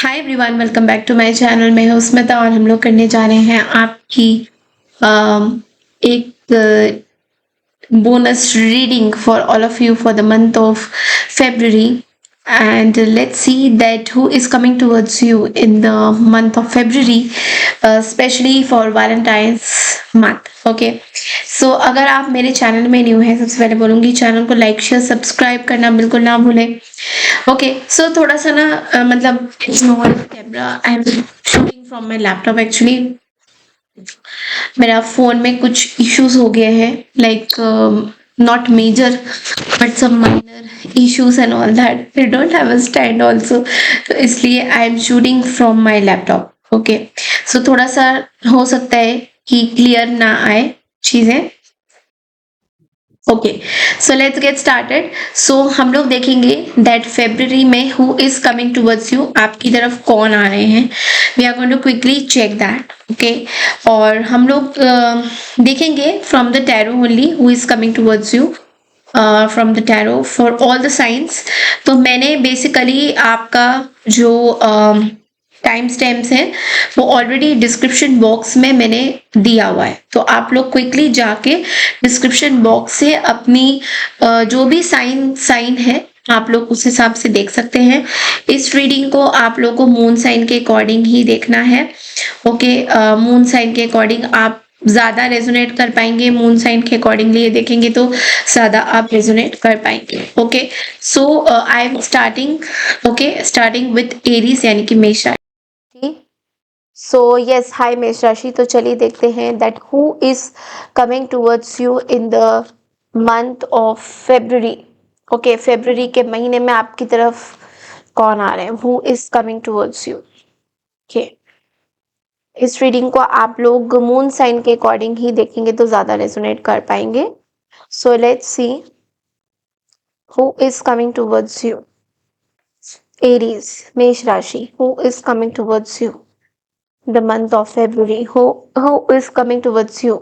Hi everyone, welcome back to my channel. मैं हूं स्मिता और हम लोग करने जा रहे हैं आपकी एक bonus reading for all of you for the month of February. And let's see that who is coming towards you in the month of February, especially for Valentine's month. Okay, so अगर आप मेरे channel में new हैं, सबसे पहले बोलूँगी channel को like share subscribe करना बिल्कुल ना भूलें। ओके, सो थोड़ा सा ना मतलब ignore camera, I am shooting from my laptop. Actually मेरा फोन में कुछ इश्यूज हो गए हैं, like not major but some minor issues and all that. I don't have a stand also, तो इसलिए I am shooting from my laptop. Okay, so थोड़ा सा हो सकता है कि क्लियर ना आए चीजें। Okay, so let's get started. So हम लोग देखेंगे दैट फेब्रुअरी में who is coming towards you, आपकी तरफ कौन आ रहे हैं। We are going to quickly check that. Okay, और हम लोग देखेंगे from the tarot only who is coming towards you from the tarot for all the signs. तो मैंने बेसिकली आपका जो टाइम स्टैम्प्स हैं वो ऑलरेडी डिस्क्रिप्शन बॉक्स में मैंने दिया हुआ है, तो आप लोग क्विकली जाके डिस्क्रिप्शन बॉक्स से अपनी जो भी साइन है आप लोग उस हिसाब से देख सकते हैं। इस रीडिंग को आप लोग को मून साइन के अकॉर्डिंग ही देखना है। ओके, मून साइन के अकॉर्डिंग आप ज्यादा रेजोनेट कर पाएंगे, मून साइन के अकॉर्डिंगली ये देखेंगे तो ज्यादा आप रेजोनेट कर पाएंगे। Okay, so I am starting. Okay, starting with Aries यानी कि मेष राशि। सो यस, हाय मेष राशि। तो चलिए देखते हैं that who is coming towards you in the month of February. Okay, February के महीने में आपकी तरफ कौन आ रहे हैं, who is coming towards you. Okay, इस रीडिंग को आप लोग मून साइन के अकॉर्डिंग ही देखेंगे तो ज्यादा रेजोनेट कर पाएंगे। सो let's see who is coming towards you. Aries, मेष राशि, who is coming towards you the month of February, who is coming towards you.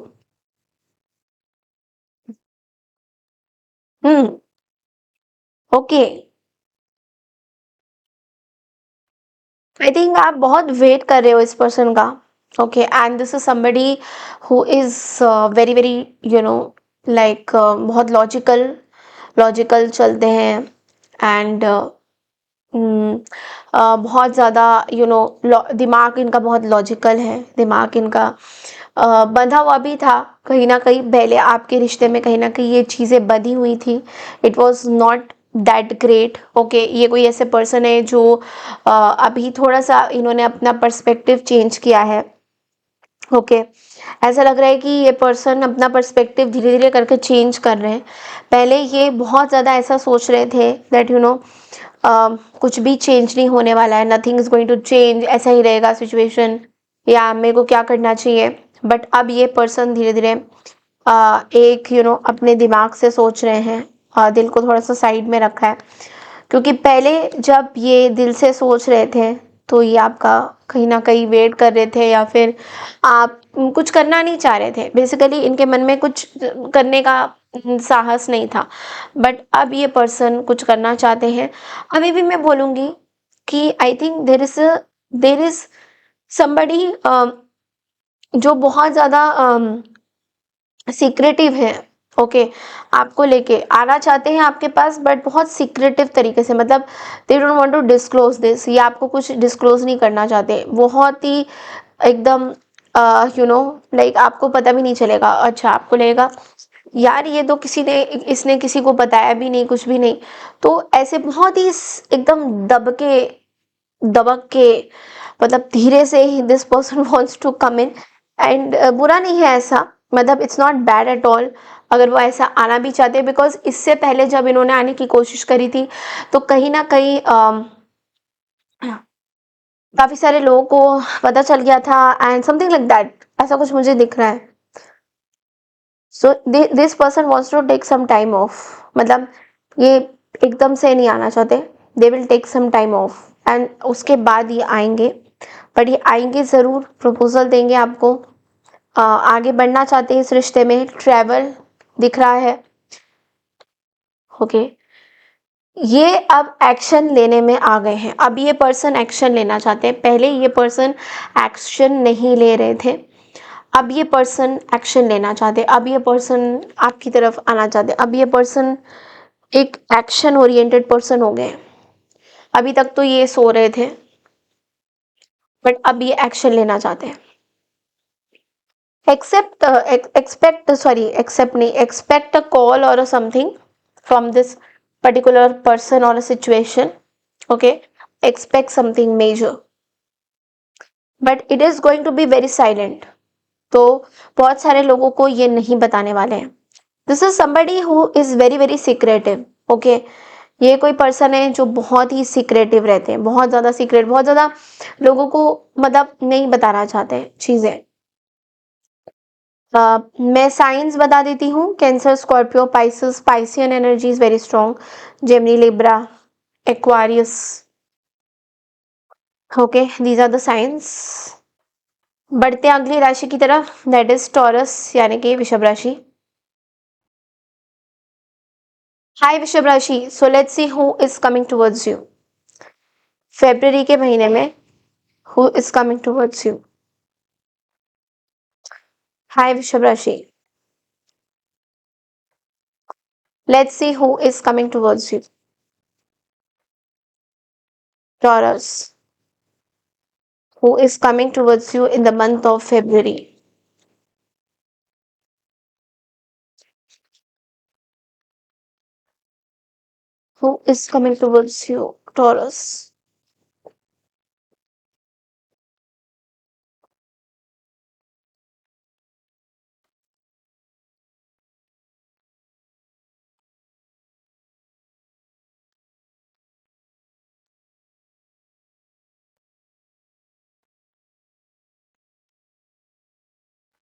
Okay, I think आप बहुत वेट कर रहे हो इस पर्सन का। Okay, and this is somebody who is very very you know like बहुत logical चलते हैं एंड बहुत ज़्यादा दिमाग इनका बहुत लॉजिकल है, दिमाग इनका बंधा हुआ भी था कहीं ना कहीं। पहले आपके रिश्ते में कहीं ना कहीं ये चीज़ें बंधी हुई थी, it was not that great. Okay, ये कोई ऐसे पर्सन है जो अभी थोड़ा सा इन्होंने अपना पर्सपेक्टिव चेंज किया है। ओके, ऐसा लग रहा है कि ये पर्सन अपना पर्सपेक्टिव धीरे धीरे करके चेंज कर रहे हैं। पहले ये बहुत ज़्यादा ऐसा सोच रहे थे दैट कुछ भी चेंज नहीं होने वाला है, nothing is going to change, ऐसा ही रहेगा सिचुएशन, या मेरे को क्या करना चाहिए। बट अब ये पर्सन धीरे धीरे एक अपने दिमाग से सोच रहे हैं, दिल को थोड़ा सा साइड में रखा है। क्योंकि पहले जब ये दिल से सोच रहे थे तो ये आपका कहीं ना कहीं वेट कर रहे थे, या फिर आप कुछ करना नहीं चाह रहे थे। बेसिकली इनके मन में कुछ करने का साहस नहीं था, बट अब ये पर्सन कुछ करना चाहते हैं। अभी भी मैं बोलूँगी कि I think there is somebody जो बहुत ज़्यादा सीक्रेटिव है। ओके, आपको लेके आना चाहते हैं आपके पास, बट बहुत सीक्रेटिव तरीके से, मतलब they don't want to disclose this, ये आपको कुछ डिस्क्लोज नहीं करना चाहते। बहुत ही एकदम लाइक आपको पता भी नहीं चलेगा। अच्छा, आपको लगेगा यार ये तो इसने किसी को बताया भी नहीं, कुछ भी नहीं। तो ऐसे बहुत ही एकदम दबक के मतलब धीरे से ही this person wants to come in. And बुरा नहीं है ऐसा, मतलब it's not bad at all अगर वो ऐसा आना भी चाहते हैं। बिकॉज इससे पहले जब इन्होंने आने की कोशिश करी थी तो कहीं ना कहीं काफी सारे लोगों को पता चल गया था एंड समथिंग लाइक दैट, ऐसा कुछ मुझे दिख रहा है। So this person wants to take some time off, मतलब ये एकदम से नहीं आना चाहते, they will take some time off and उसके बाद ये आएंगे। बट ये आएंगे ज़रूर, प्रपोजल देंगे आपको। आगे बढ़ना चाहते हैं इस रिश्ते में, ट्रैवल दिख रहा है। ओके, ये अब एक्शन लेने में आ गए हैं। अब ये पर्सन एक्शन लेना चाहते हैं। पहले ये पर्सन एक्शन नहीं ले रहे थे, अब ये पर्सन एक्शन लेना चाहते हैं। अब ये पर्सन आपकी तरफ आना चाहते हैं। अब ये पर्सन एक एक्शन ओरिएंटेड पर्सन हो गए हैं। अभी तक तो ये सो रहे थे, बट अब ये एक्शन लेना चाहते हैं। एक्सेप्ट अ कॉल और something from this particular person or a situation. Okay, expect something major, but it is going to be very silent. तो बहुत सारे लोगों को ये नहीं बताने वाले हैं। This is somebody who is very very secretive. Okay, ये कोई पर्सन है जो बहुत ही सीक्रेटिव रहते हैं, बहुत ज्यादा सीक्रेट, बहुत ज्यादा लोगों को मतलब नहीं बताना चाहते हैं चीजें। मैं साइंस बता देती हूँ। Cancer, Scorpio, Pisces, Piscean energy is very strong. Gemini, Libra, Aquarius. Okay, these are the science. बढ़ते हैं अगली राशि की तरफ, दैट इज टॉरस यानी कि वृषभ राशि। हाय वृषभ राशि, so let's see who is coming towards you February के महीने में। Who is coming towards you? Hi Vrishabh राशि, let's see who is coming towards you Taurus. Who is coming towards you in the month of February? Who is coming towards you, Taurus?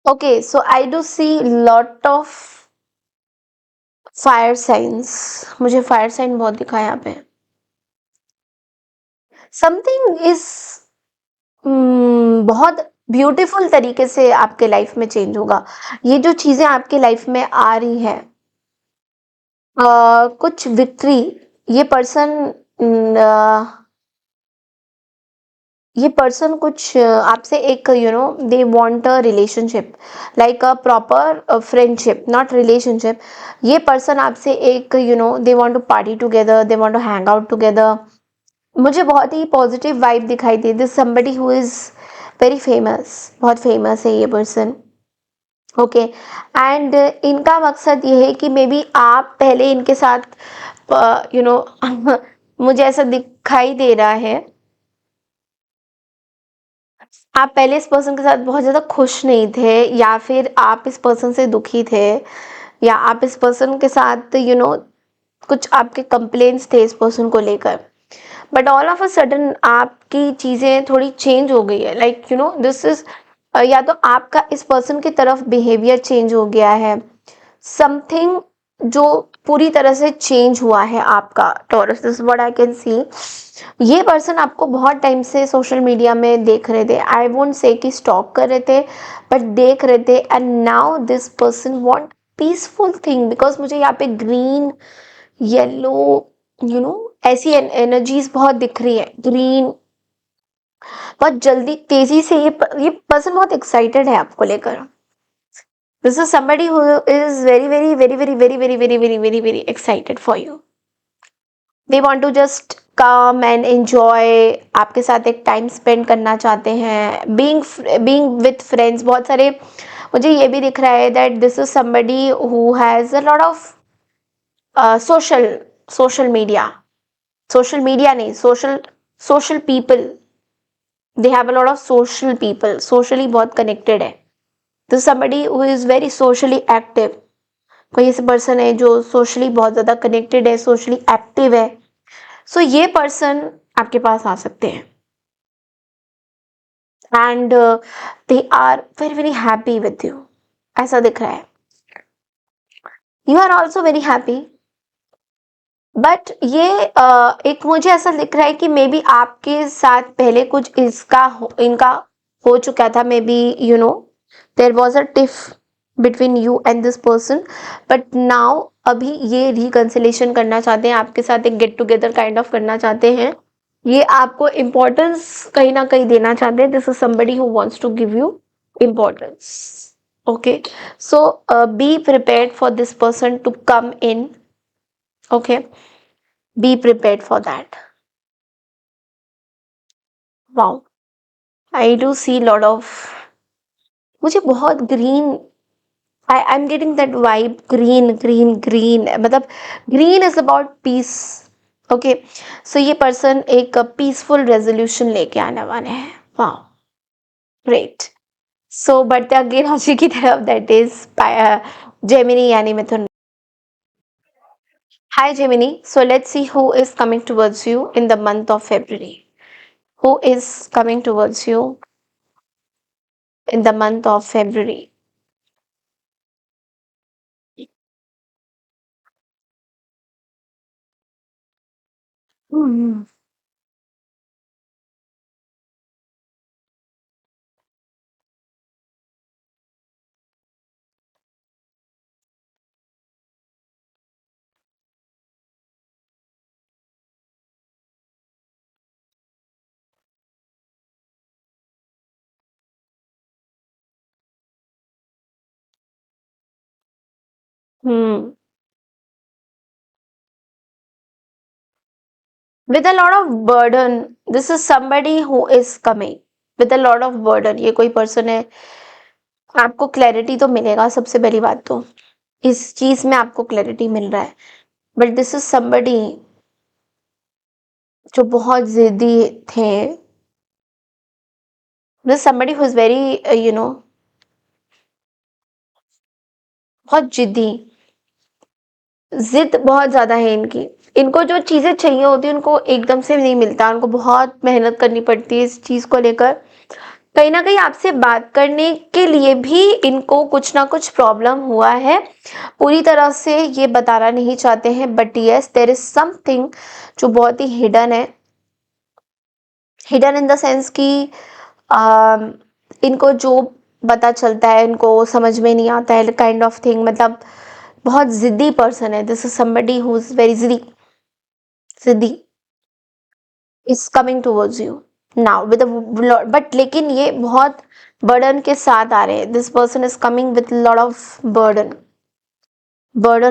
Okay, so I do see lot of fire signs. मुझे fire sign बहुत दिखा है यहाँ पे। Something is बहुत beautiful तरीके से आपके लाइफ में चेंज होगा। ये जो चीजें आपके लाइफ में आ रही है, कुछ विक्ट्री, ये पर्सन ये पर्सन कुछ आपसे एक they want a relationship, like a proper friendship, not relationship. ये पर्सन आपसे एक they want to party together, they want to hang out together. मुझे बहुत ही पॉजिटिव वाइब दिखाई दी। This somebody who is very famous, बहुत फेमस है ये पर्सन। ओके, एंड इनका मकसद ये है कि मे बी आप पहले इनके साथ मुझे ऐसा दिखाई दे रहा है, आप पहले इस पर्सन के साथ बहुत ज़्यादा खुश नहीं थे, या फिर आप इस पर्सन से दुखी थे, या आप इस पर्सन के साथ कुछ आपके कंप्लेंट्स थे इस पर्सन को लेकर। But all of a sudden आपकी चीज़ें थोड़ी चेंज हो गई है, लाइक दिस इज, या तो आपका इस पर्सन की तरफ बिहेवियर चेंज हो गया है, समथिंग जो पूरी तरह से चेंज हुआ है आपका taurus. This what I can सी। ये पर्सन आपको बहुत टाइम से सोशल मीडिया में देख रहे थे, आई वोंट से कि स्टॉक कर रहे थे, बट देख रहे थे। And now this person want peaceful thing, because मुझे यहाँ पे ग्रीन, येलो, ऐसी एनर्जीज बहुत दिख रही है। ग्रीन, बहुत जल्दी तेजी से ये पर्सन बहुत एक्साइटेड है आपको लेकर। This is somebody who is very very very very very very very very very very excited for you. They want to just come and enjoy, आपके साथ एक टाइम स्पेंड करना चाहते हैं। बीइंग विथ फ्रेंड्स, बहुत सारे मुझे ये भी दिख रहा है that this is somebody who has a lot of social social media, social media नहीं, social people, they have a lot of social people, socially बहुत कनेक्टेड है। तो somebody who is very socially active, कोई ऐसे person है जो socially बहुत ज्यादा कनेक्टेड है, सोशली एक्टिव है। सो ये पर्सन आपके पास आ सकते हैं, and they are very very happy with you, ऐसा दिख रहा है। You are also very happy, but ये एक मुझे ऐसा दिख रहा है कि मे बी आपके साथ पहले कुछ इनका हो चुका था। May be there was a tiff between you and this person, but now अभी ये रिकंसिलेशन करना चाहते हैं, आपके साथ एक गेट टुगेदर काइंड ऑफ करना चाहते हैं, ये आपको इम्पोर्टेंस कहीं ना कहीं देना चाहते हैं. This is somebody who wants to give you importance. Okay, so be prepared for this person to come in. Okay, be prepared for that. Wow, I do see lot of, मुझे बहुत green, I'm getting that vibe, green, मतलब green is about peace. Okay, so ये person एक peaceful resolution लेके आने वाले हैं. Wow, great. So बढ़ते आगे राशि की तरफ, that is Gemini यानी मिथुन. Hi Gemini, so let's see who is coming towards you in the month of February. Who is coming towards you in the month of February? Hmm. Hmm. With a lot of burden. This is somebody who is coming with a lot of burden. ये कोई person है, आपको clarity तो मिलेगा. सबसे पहली बात तो इस चीज में आपको क्लैरिटी मिल रहा है, बट दिस इज समबडी जो बहुत जिद्दी थे. This somebody who is very बहुत जिद्दी, जिद बहुत ज्यादा है इनकी. इनको जो चीजें चाहिए होती है उनको एकदम से नहीं मिलता, उनको बहुत मेहनत करनी पड़ती है इस चीज को लेकर. कहीं ना कहीं आपसे बात करने के लिए भी इनको कुछ ना कुछ प्रॉब्लम हुआ है. पूरी तरह से ये बताना नहीं चाहते हैं, but yes there is something जो बहुत ही हिडन है. हिडन इन द सेंस कि इनको जो पता चलता है इनको समझ में नहीं आता है, काइंड ऑफ थिंग. मतलब बहुत जिद्दी पर्सन है. This is somebody who is very ziddi is coming towards you now with but लेकिन ये बहुत बर्डन के साथ आ रहे हैं. This person is coming with lot of burden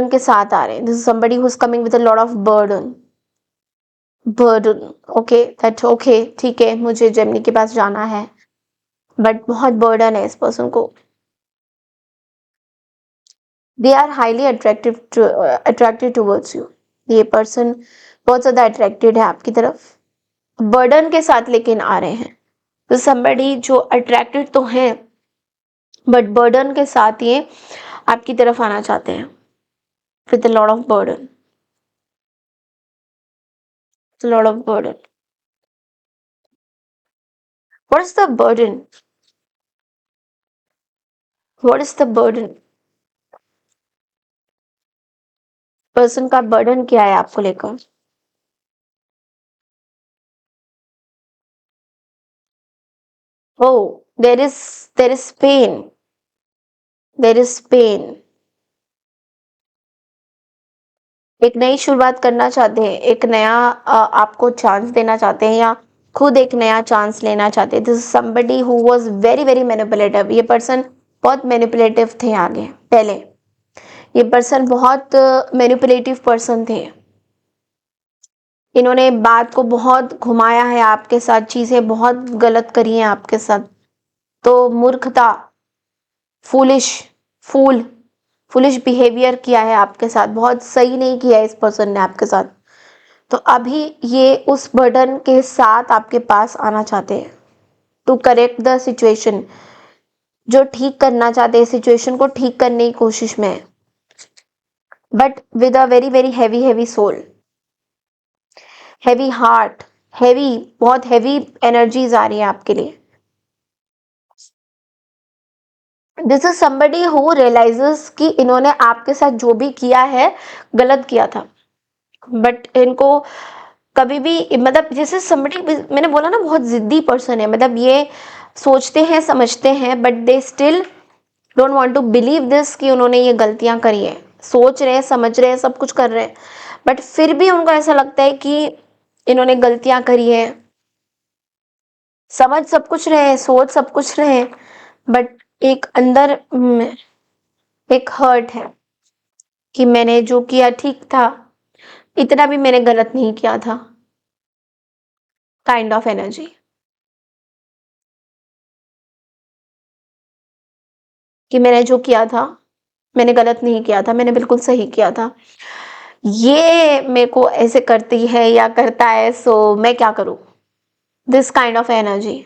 के साथ आ रहे हैं. This is somebody who is coming with a lot of burden. Okay, that okay, ठीक है, मुझे जेमिनी के पास जाना है, बट बहुत बर्डन है इस पर्सन को. They are highly attracted towards you. ये पर्सन बहुत ज्यादा अट्रैक्टेड है आपकी तरफ, बर्डन के साथ लेकिन आ रहे हैं. तो somebody जो अट्रैक्टेड तो है, बट बर्डन के साथ ये आपकी तरफ आना चाहते हैं. With a lot of burden, a lot of burden. What is the burden? What is the burden? Person का बर्डन क्या है आपको लेकर? Oh, there is pain. There is pain. एक नई शुरुआत करना चाहते हैं, एक नया आपको चांस देना चाहते हैं, या खुद एक नया चांस लेना चाहते हैं. This is somebody who was very very manipulative. ये पर्सन बहुत मैनिपुलेटिव थे आगे पहले. ये पर्सन बहुत मैनिपुलेटिव पर्सन थे. इन्होंने बात को बहुत घुमाया है आपके साथ, चीजें बहुत गलत करी हैं आपके साथ. तो मूर्खता, फूलिश फूल फुलिश बिहेवियर किया है आपके साथ, बहुत सही नहीं किया है इस पर्सन ने आपके साथ. तो अभी ये उस बर्डन के साथ आपके पास आना चाहते हैं टू करेक्ट द सिचुएशन. जो ठीक करना चाहते हैं, सिचुएशन को ठीक करने की कोशिश में है, but with a very very heavy soul, heavy heart, heavy, बहुत हैवी एनर्जीज आ रही है आपके लिए. This is somebody who realises कि इन्होंने आपके साथ जो भी किया है गलत किया था, बट इनको कभी भी, मतलब जैसे समबडी, मैंने बोला ना बहुत जिद्दी पर्सन है. मतलब ये सोचते हैं समझते हैं, but they still don't want to believe this कि उन्होंने ये गलतियां करी है. सोच रहे हैं, समझ रहे हैं, सब कुछ कर रहे हैं, बट फिर भी उनको ऐसा लगता है कि इन्होंने गलतियां करी है। समझ सब कुछ रहे हैं, सोच सब कुछ रहे हैं, बट एक अंदर एक हर्ट है कि मैंने जो किया ठीक था, इतना भी मैंने गलत नहीं किया था, काइंड ऑफ एनर्जी। कि मैंने जो किया था, मैंने गलत नहीं किया था, मैंने बिल्कुल सही किया था। ये मेरे को ऐसे करती है या करता है, सो मैं क्या करूं? This kind of energy.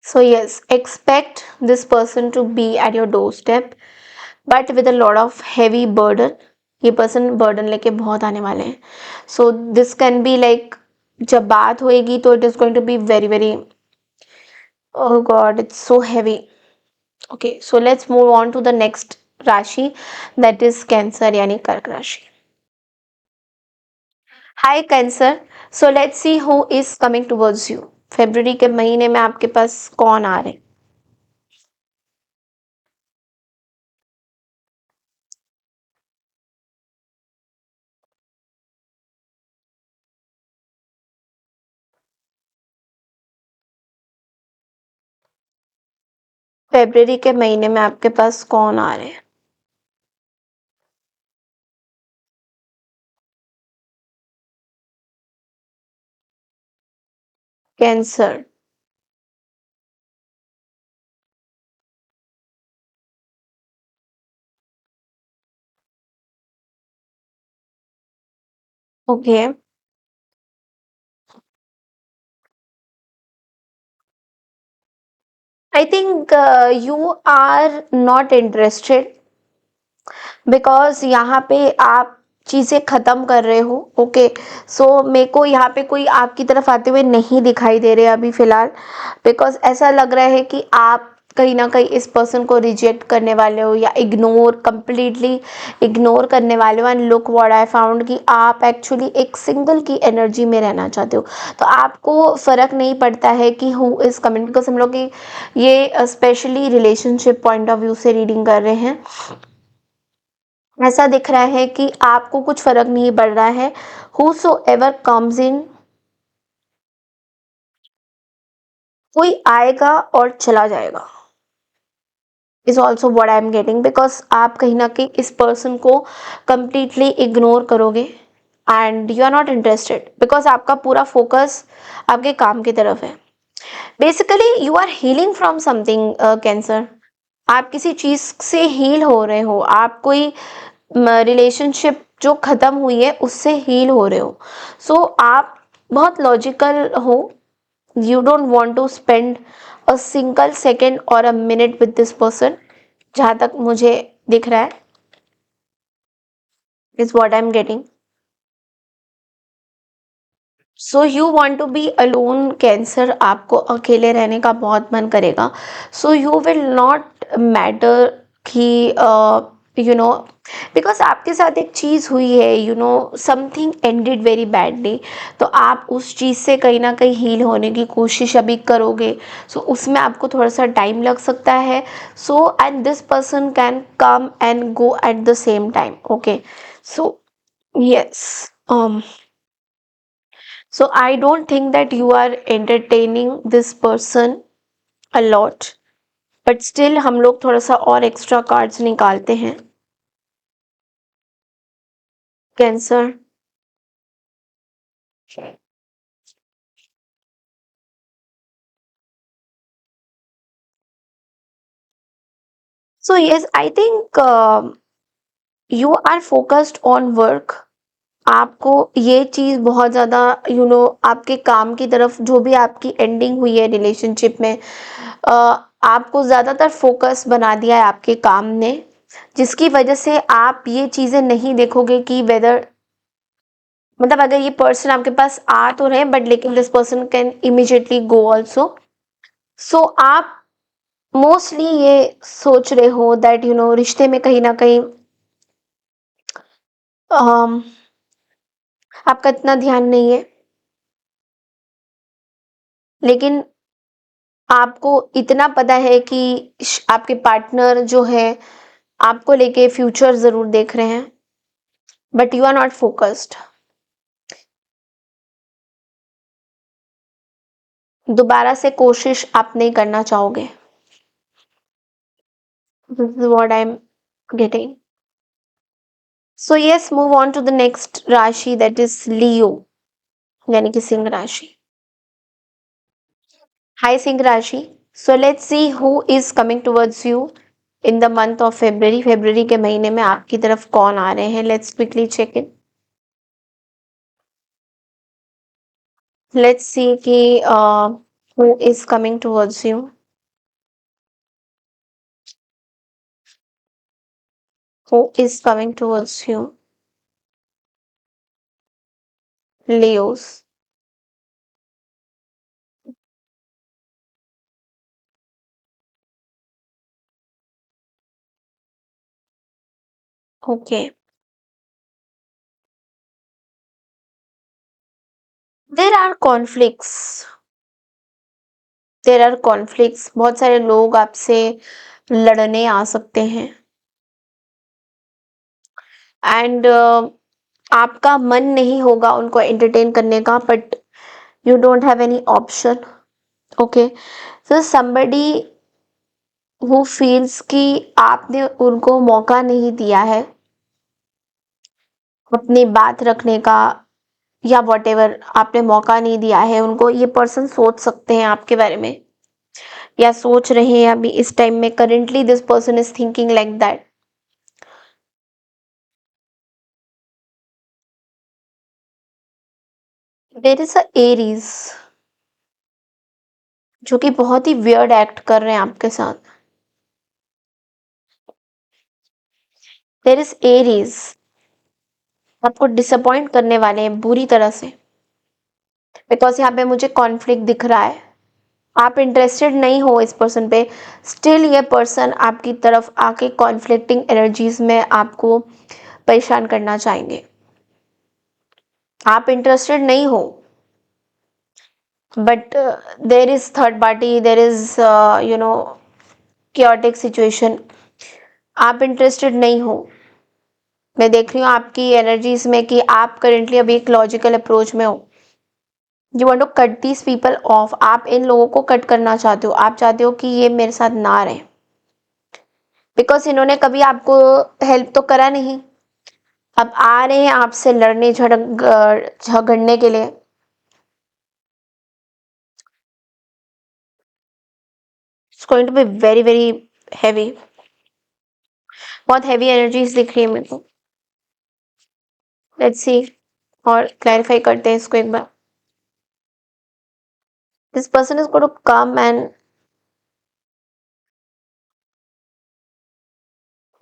So yes, expect this person to be at your doorstep, but with a lot of heavy burden. ये पर्सन बर्डन लेके बहुत आने वाले हैं. So this can be like, जब बात होएगी तो it is going to be very very, oh god, it's so heavy. Okay, so let's move on to the next राशि, that is Cancer यानी कर्क राशि. Hi Cancer, so let's see who is coming towards you. फरवरी के महीने में आपके पास कौन आ रहे हैं? फरवरी के महीने में आपके पास कौन आ रहे हैं? Cancer. Okay. I think you are not interested, because यहाँ पे आप चीज़ें ख़त्म कर रहे हो. ओके, सो मेरे को यहाँ पे कोई आपकी तरफ आते हुए नहीं दिखाई दे रहे अभी फ़िलहाल, बिकॉज ऐसा लग रहा है कि आप कहीं ना कहीं इस पर्सन को रिजेक्ट करने वाले हो या इग्नोर, कंप्लीटली इग्नोर करने वाले हो. And look what I found कि आप एक्चुअली एक सिंगल की एनर्जी में रहना चाहते हो. तो आपको फ़र्क नहीं पड़ता है कि हु इज़ कमिंग, बिकॉज हम लोग की ये specially relationship point of view से रीडिंग कर रहे हैं. ऐसा दिख रहा है कि आपको कुछ फर्क नहीं पड़ रहा है. whosoever comes in, कोई आएगा और चला जाएगा, is also what I am getting, because आप कहीं ना कहीं इस पर्सन को कंप्लीटली इग्नोर करोगे and you are not interested, because आपका पूरा फोकस आपके काम की तरफ है. Basically you are healing from something Cancer. आप किसी चीज से हील हो रहे हो, आप कोई रिलेशनशिप जो खत्म हुई है उससे हील हो रहे हो. सो आप बहुत लॉजिकल हो. You don't want to spend a single second और a minute with this person, जहाँ तक मुझे दिख रहा है, is what I am getting. So you want to be alone Cancer, आपको अकेले रहने का बहुत मन करेगा. So you will not matter कि यू नो, बिकॉज आपके साथ एक चीज़ हुई है, you know something ended very badly. तो आप उस चीज़ से कहीं ना कहीं हील होने की कोशिश अभी करोगे. सो उसमें आपको थोड़ा सा टाइम लग सकता है. So and this person can come and go at the same time. Okay, so yes. So I don't think that you are entertaining this person a lot, but still हम लोग थोड़ा सा और एक्स्ट्रा कार्ड्स निकालते हैं. Cancer. So yes, I think you are focused on work. आपको ये चीज़ बहुत ज़्यादा आपके काम की तरफ, जो भी आपकी एंडिंग हुई है रिलेशनशिप में, आपको ज़्यादातर फोकस बना दिया है आपके काम ने, जिसकी वजह से आप ये चीज़ें नहीं देखोगे कि वेदर, मतलब अगर ये पर्सन आपके पास आ तो रहे, बट लेकिन this person can immediately go also. So आप मोस्टली ये सोच रहे हो दैट रिश्ते में कहीं ना कहीं अम, आपका इतना ध्यान नहीं है, लेकिन आपको इतना पता है कि आपके पार्टनर जो है आपको लेके फ्यूचर ज़रूर देख रहे हैं, but you are not focused. दोबारा से कोशिश आप नहीं करना चाहोगे। This is what I am getting. So yes, move on to the next राशि, दैट इज़ लियो, यानी कि सिंह राशि। हाय सिंह राशि, so let's see who is coming towards you in the month of February. February के महीने में आपकी तरफ कौन आ रहे हैं? Let's quickly check in. Let's see कि who is coming towards you. Who is coming towards you? Leos. Okay, there are conflicts. There are conflicts, बहुत सारे लोग आपसे लड़ने आ सकते हैं। एंड आपका मन नहीं होगा उनको एंटरटेन करने का, but you don't have any option. Okay, so somebody who feels कि आपने उनको मौका नहीं दिया है अपनी बात रखने का, या वॉट एवर आपने मौका नहीं दिया है उनको, ये पर्सन सोच सकते हैं आपके बारे में, या सोच रहे हैं अभी इस टाइम में। Currently this person is thinking like that. There is a Aries जो कि बहुत ही वियर्ड एक्ट कर रहे हैं आपके साथ। देयर इज एरीज आपको डिसअपॉइंट करने वाले हैं बुरी तरह से, बिकॉज यहाँ पे मुझे कॉन्फ्लिक्ट दिख रहा है। आप इंटरेस्टेड नहीं हो इस पर्सन पे, स्टिल ये पर्सन आपकी तरफ आके कॉन्फ्लिक्टिंग एनर्जीज में आपको परेशान करना चाहेंगे। आप इंटरेस्टेड नहीं हो, but there is third party, there is chaotic situation. आप इंटरेस्टेड नहीं हो। मैं देख रही हूँ आपकी एनर्जीज में कि आप करेंटली अभी एक लॉजिकल अप्रोच में हो। You want to cut these people off, आप इन लोगों को कट करना चाहते हो। आप चाहते हो कि ये मेरे साथ ना रहे, बिकॉज इन्होंने कभी आपको हेल्प तो करा नहीं। अब आ रहे हैं आपसे लड़ने झगड़ने के लिए। It's going to be very very heavy. बहुत हैवी एनर्जीज दिख रही है मेरे को। लेट्स सी, और क्लैरिफाई करते हैं इसको एक बार। This person is going to come and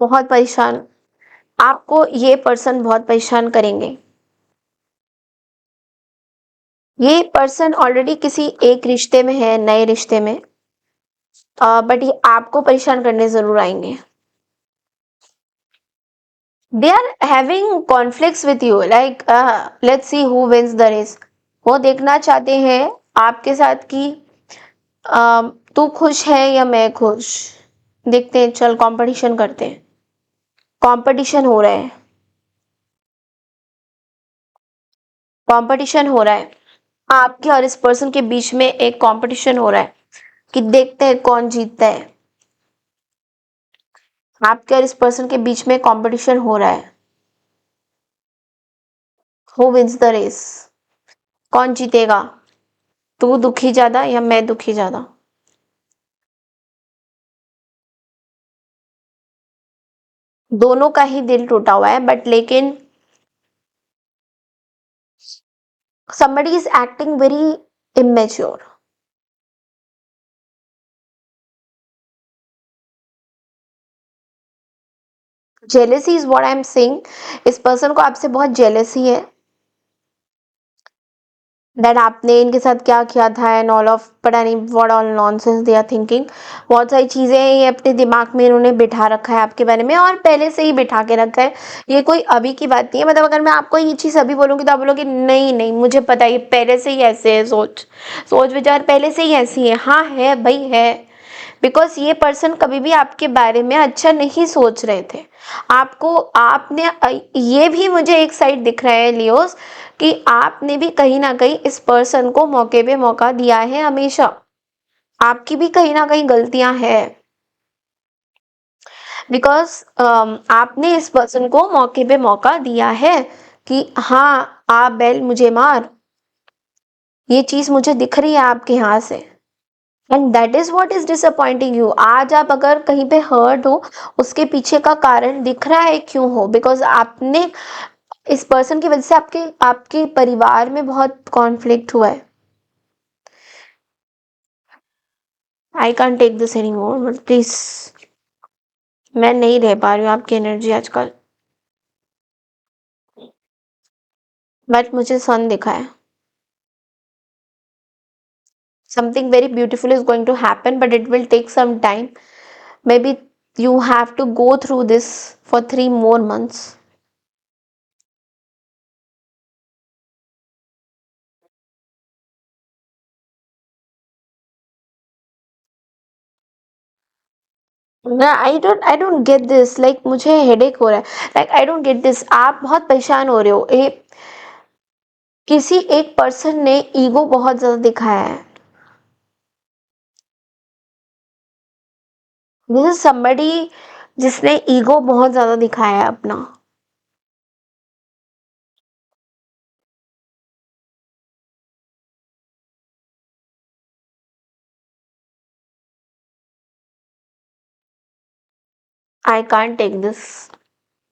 बहुत परेशान, आपको ये पर्सन बहुत परेशान करेंगे। ये पर्सन ऑलरेडी किसी एक रिश्ते में है, नए रिश्ते में, बट ये आपको परेशान करने जरूर आएंगे। They are having conflicts with you, like let's see who wins the race. वो देखना चाहते हैं आपके साथ कि तू खुश है या मैं खुश। देखते हैं, चल कंपटीशन करते हैं। कंपटीशन हो रहा है, कंपटीशन हो रहा है आपके और इस पर्सन के बीच में। एक कंपटीशन हो रहा है कि देखते हैं कौन जीतता है। आपके और इस पर्सन के बीच में कंपटीशन हो रहा है। हु विंस द रेस, कौन जीतेगा? तू दुखी ज्यादा या मैं दुखी ज्यादा? दोनों का ही दिल टूटा हुआ है, बट लेकिन somebody is acting very immature. Jealousy is what I am saying. इस पर्सन को आपसे बहुत जेलेसी है, दैट आपने इनके साथ क्या किया था एंड ऑल ऑफ, पता नहीं what all nonsense they are thinking. बहुत सारी चीजें ये अपने दिमाग में इन्होंने बिठा रखा है आपके बारे में, और पहले से ही बिठा के रखा है। ये कोई अभी की बात नहीं है। मतलब अगर मैं आपको ये चीज अभी बोलूंगी तो आप बोलोगे नहीं नहीं मुझे पता है, ये पहले से ही ऐसे है। सोच सोच विचार पहले से ही ऐसी है। हाँ है भाई है, बिकॉज ये पर्सन कभी भी आपके बारे में अच्छा नहीं सोच रहे थे। आपको आपने ये भी मुझे एक साइड दिख रहा है लियोस, कि आपने भी कहीं ना कहीं इस पर्सन को मौके पे मौका दिया है हमेशा। आपकी भी कहीं ना कहीं गलतियां हैं, बिकॉज आपने इस पर्सन को मौके पे मौका दिया है कि हाँ आप बेल मुझे मार, ये चीज मुझे दिख रही है आपके यहाँ से। And that is what is disappointing you. आज आप अगर कहीं पे हर्ट हो, उसके पीछे का कारण दिख रहा है क्यों हो, बिकॉज आपने इस पर्सन की वजह से आपके आपके परिवार में बहुत कॉन्फ्लिक्ट हुआ है। I can't take this any more, but please, मैं नहीं रह पा रही हूँ आपकी एनर्जी आजकल। बट मुझे सन दिखा है, something very beautiful is going to happen, but it will take some time. Maybe you have to go through this for 3 more months. I don't get this, like मुझे हेडेक हो रहा है, like I don't get this। आप बहुत परेशान हो रहे हो, किसी एक पर्सन ने ईगो बहुत ज्यादा दिखाया है। दिस इज somebody जिसने ईगो बहुत ज्यादा दिखाया है अपना। I can't take this,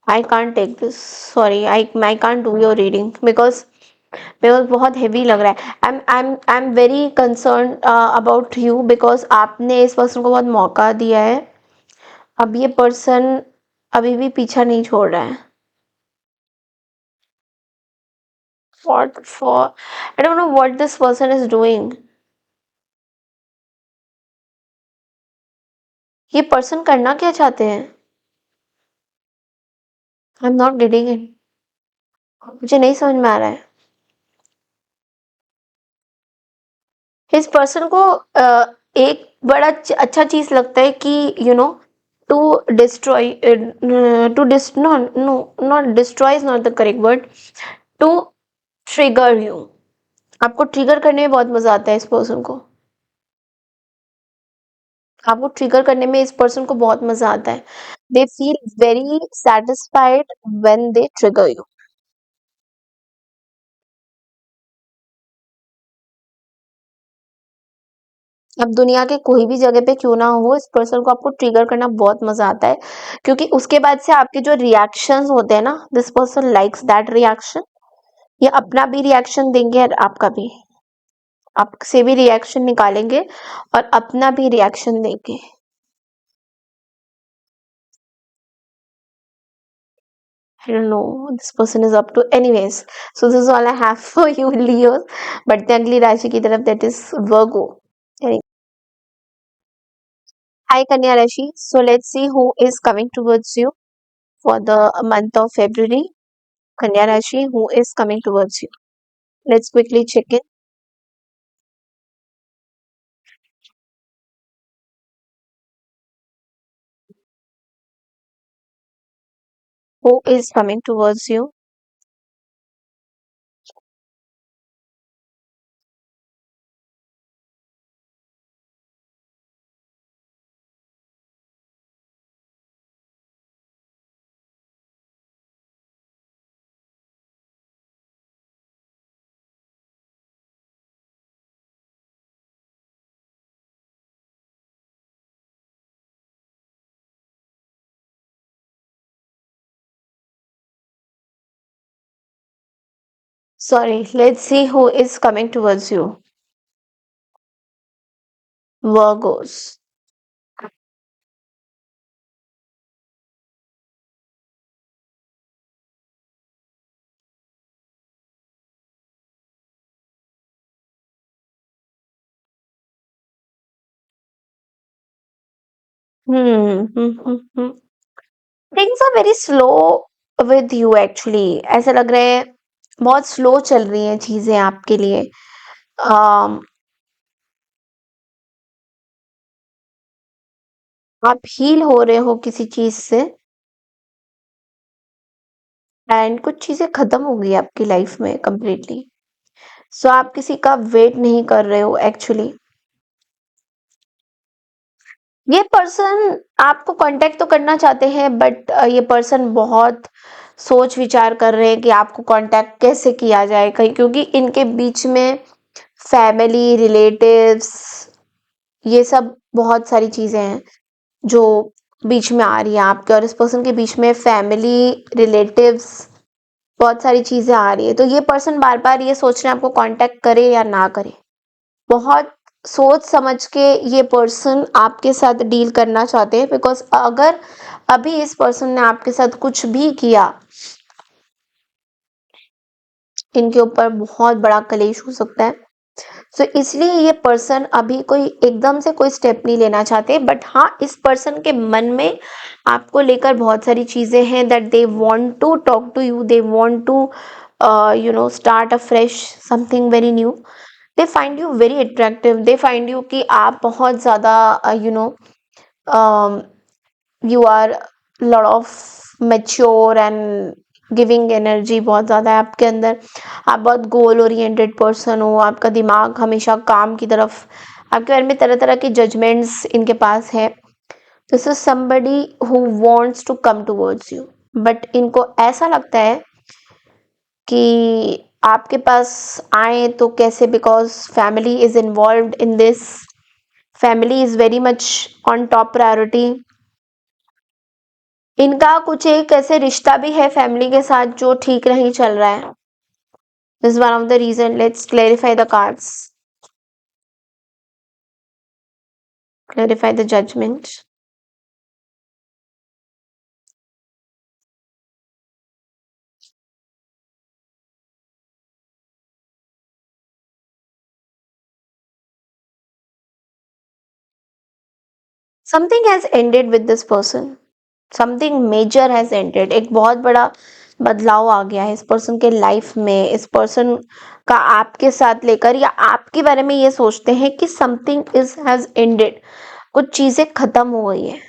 I can't take this, sorry, I can't do your reading because मेरे को बहुत हेवी लग रहा है। I am very concern about you, because आपने इस पर्सन को बहुत मौका दिया है। अब ये पर्सन अभी भी पीछा नहीं छोड़ रहा है। For I don't know what this person is doing. ये पर्सन करना क्या चाहते हैं? I am not getting it, मुझे नहीं समझ में आ रहा है। इस पर्सन को एक बड़ा अच्छा चीज लगता है कि to destroy, to dis no no not destroy is not the correct word, to trigger you. आपको ट्रिगर करने में बहुत मजा आता है इस पर्सन को। आपको ट्रिगर करने में इस पर्सन को बहुत मजा आता है। They feel very satisfied when they trigger you. अब दुनिया के कोई भी जगह पे क्यों ना हो, इस पर्सन को आपको ट्रिगर करना बहुत मजा आता है, क्योंकि उसके बाद से आपके जो रिएक्शंस होते हैं ना, this person likes that reaction. ये अपना भी रिएक्शन देंगे और आपका भी, आपसे भी रिएक्शन निकालेंगे और अपना भी रिएक्शन देंगे। I don't know. This person is up to. Anyways, so this is all I have for you, Leos. बढ़ते हैं अगली राशि की तरफ, that is Virgo. Anyway, hi Kanya Rashi. So let's see who is coming towards you for the month of February. Kanya Rashi, who is coming towards you? Let's quickly check in. Who is coming towards you? Sorry, let's see who is coming towards you. Virgos. Hmm. Things are very slow with you actually. ऐसा लग रहा है बहुत slow चल रही हैं चीजें आपके लिए। um, आप हील हो रहे हो किसी चीज से, एंड कुछ चीजें खत्म हो गई आपकी लाइफ में कंप्लीटली। सो आप किसी का वेट नहीं कर रहे हो एक्चुअली। ये पर्सन आपको कांटेक्ट तो करना चाहते हैं, बट ये पर्सन बहुत सोच विचार कर रहे हैं कि आपको कांटेक्ट कैसे किया जाए, कहीं क्योंकि इनके बीच में फैमिली रिलेटिव्स ये सब बहुत सारी चीजें हैं जो बीच में आ रही है। आपके और इस पर्सन के बीच में फैमिली रिलेटिव्स बहुत सारी चीजें आ रही है। तो ये पर्सन बार बार ये सोच रहे हैं आपको कांटेक्ट करे या ना करे। बहुत सोच समझ के ये पर्सन आपके साथ डील करना चाहते हैं, बिकॉज अगर अभी इस पर्सन ने आपके साथ कुछ भी किया, इनके ऊपर बहुत बड़ा कलेश हो सकता है। सो इसलिए ये पर्सन अभी कोई एकदम से कोई स्टेप नहीं लेना चाहते, बट हाँ इस पर्सन के मन में आपको लेकर बहुत सारी चीजें हैं, that they want to talk to you, they want to start a fresh something very new. They find you very attractive, they find you कि आप बहुत ज़्यादा you are lot of mature and giving energy बहुत ज़्यादा है आपके अंदर। आप बहुत गोल ओरिएंटेड पर्सन हो, आपका दिमाग हमेशा काम की तरफ, आपके बारे में तरह तरह के जजमेंट्स इनके पास है। This is somebody who wants to come towards you, but इनको ऐसा लगता है कि आपके पास आए तो कैसे, because family is involved in this, family is very much on top priority. इनका कुछ एक ऐसे रिश्ता भी है फैमिली के साथ जो ठीक नहीं चल रहा है। This is one of the reason. Let's clarify the cards, clarify the judgement. Something has ended with this person, something major has ended. एक बहुत बड़ा बदलाव आ गया है इस पर्सन के लाइफ में। इस पर्सन का आपके साथ लेकर या आपके बारे में ये सोचते हैं कि समथिंग इज हैज एंडेड, कुछ चीजें खत्म हो गई है।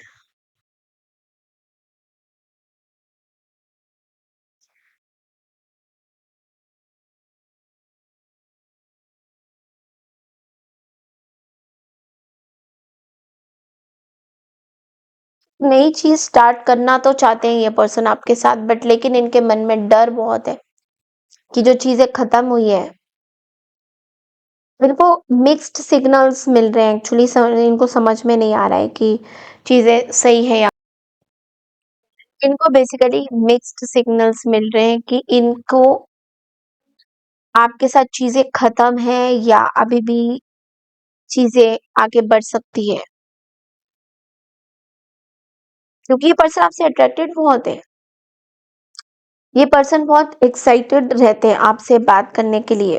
नई चीज स्टार्ट करना तो चाहते हैं ये पर्सन आपके साथ, बट लेकिन इनके मन में डर बहुत है कि जो चीजें खत्म हुई है, इनको मिक्स्ड सिग्नल्स मिल रहे हैं एक्चुअली। इनको समझ में नहीं आ रहा है कि चीजें सही है या, इनको बेसिकली मिक्स्ड सिग्नल्स मिल रहे हैं कि इनको आपके साथ चीजें खत्म है या अभी भी चीजें आगे बढ़ सकती है, क्योंकि ये पर्सन आपसे अट्रैक्टेड बहुत है। ये पर्सन बहुत एक्साइटेड रहते हैं आपसे बात करने के लिए,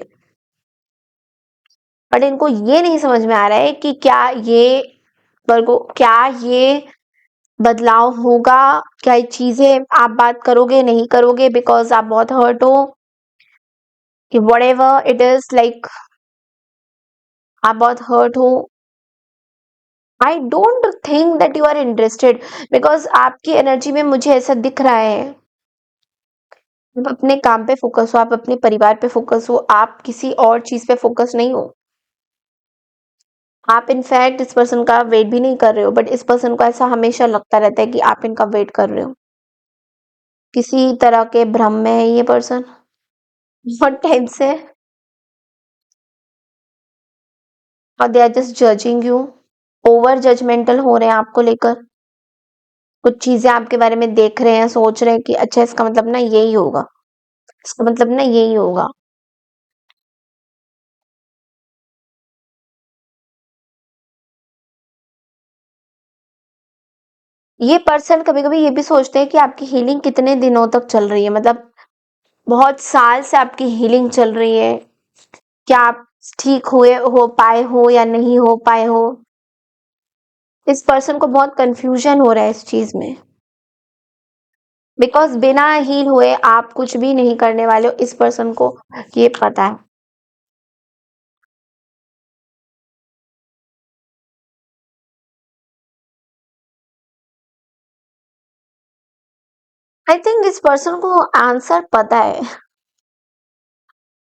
बट इनको ये नहीं समझ में आ रहा है कि क्या ये बदलाव होगा, क्या ये चीजें आप बात करोगे नहीं करोगे, बिकॉज आप बहुत हर्ट हो कि whatever it is like, आप बहुत हर्ट हो। I don't think that you are interested, because आपकी एनर्जी में मुझे ऐसा दिख रहा है, आप अपने काम पे फोकस हो, आप अपने परिवार पे फोकस हो, आप किसी और चीज पे फोकस नहीं हो। आप इनफैक्ट इस पर्सन का वेट भी नहीं कर रहे हो, बट इस पर्सन को ऐसा हमेशा लगता रहता है कि आप इनका वेट कर रहे हो। किसी तरह के भ्रम में है ये पर्सन बहुत टाइम से, और they are just judging you, over judgemental हो रहे हैं आपको लेकर। कुछ चीजें आपके बारे में देख रहे हैं, सोच रहे हैं कि अच्छा इसका मतलब ना यही होगा, इसका मतलब ना यही होगा। ये पर्सन कभी कभी ये भी सोचते हैं कि आपकी हीलिंग कितने दिनों तक चल रही है, मतलब बहुत साल से आपकी हीलिंग चल रही है, क्या आप ठीक हुए हो पाए हो या नहीं हो पाए हो। इस पर्सन को बहुत कंफ्यूजन हो रहा है इस चीज में, बिकॉज बिना हील हुए आप कुछ भी नहीं करने वाले हो, इस पर्सन को ये पता है। आई थिंक इस पर्सन को आंसर पता है,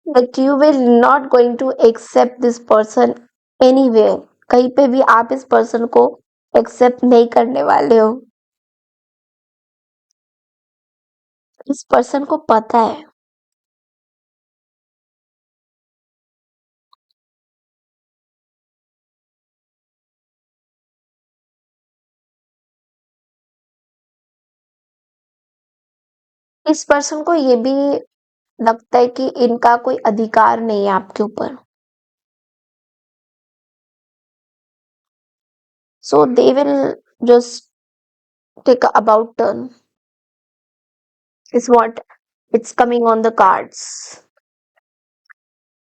but you will not going to accept this person anywhere. कहीं पे भी आप इस पर्सन को एक्सेप्ट नहीं करने वाले हो। इस पर्सन को पता है। इस पर्सन को ये भी लगता है कि इनका कोई अधिकार नहीं है आपके ऊपर। So they will just take about turn is what it's coming on the cards.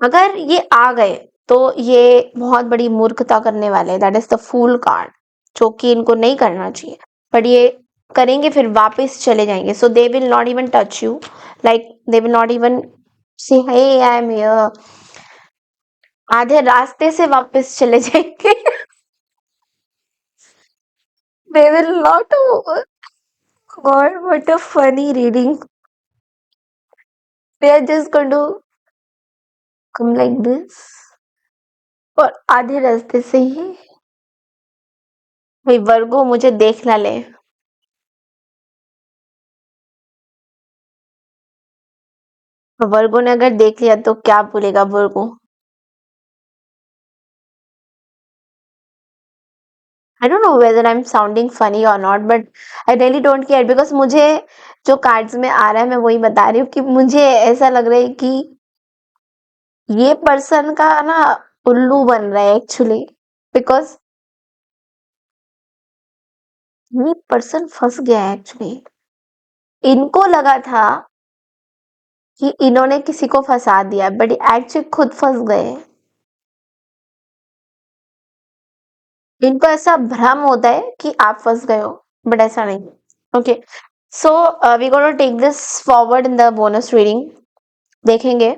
अगर ये आ गए तो ये बहुत बड़ी मूर्खता करने वाले हैं, that is the fool card, जो कि इनको नहीं करना चाहिए। बट ये करेंगे फिर वापस चले जाएंगे। So they will not even touch you, like they will not even say hey I am here. आधे रास्ते से वापस चले जाएंगे। They will not. God what a funny reading. They are just going to come like this, और आधे रास्ते से ही भाई वर्गो मुझे देख ना ले। वर्गो ने अगर देख लिया तो क्या बोलेगा Virgo. I don't know whether I am sounding funny और not, but I really don't care, because मुझे जो कार्ड्स में आ रहा है मैं वही बता रही हूँ कि मुझे ऐसा लग रहा है कि ये पर्सन का ना उल्लू बन रहा है एक्चुअली, बिकॉज ये पर्सन फंस गया है एक्चुअली। इनको लगा था कि इन्होंने किसी को फंसा दिया, बट एक्चुअली खुद फंस गए। इनको ऐसा भ्रम होता है कि आप फंस गए हो, बट ऐसा नहीं। Okay, so we gonna take this forward in the bonus reading. देखेंगे,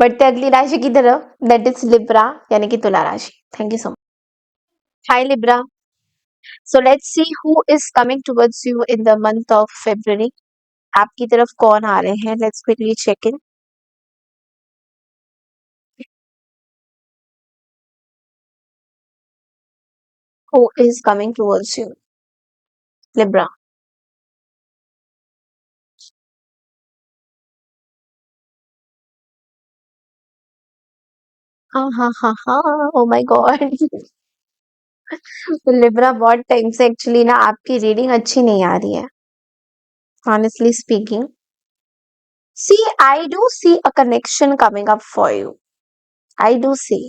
बढ़ते अगली राशि की तरफ, दैट इज लिब्रा, यानी कि तुला राशि। Thank you so much. Hi Libra. So let's see who is coming towards you in the month of February. आपकी तरफ कौन आ रहे हैं? Let's quickly check in. Who is coming towards you, Libra? हाँ हाँ हाँ हाँ, ओ माय गॉड। लिब्रा बहुत टाइम से एक्चुअली ना आपकी रीडिंग अच्छी नहीं आ रही है, honestly speaking. See, I do see a connection coming up for you. I do see.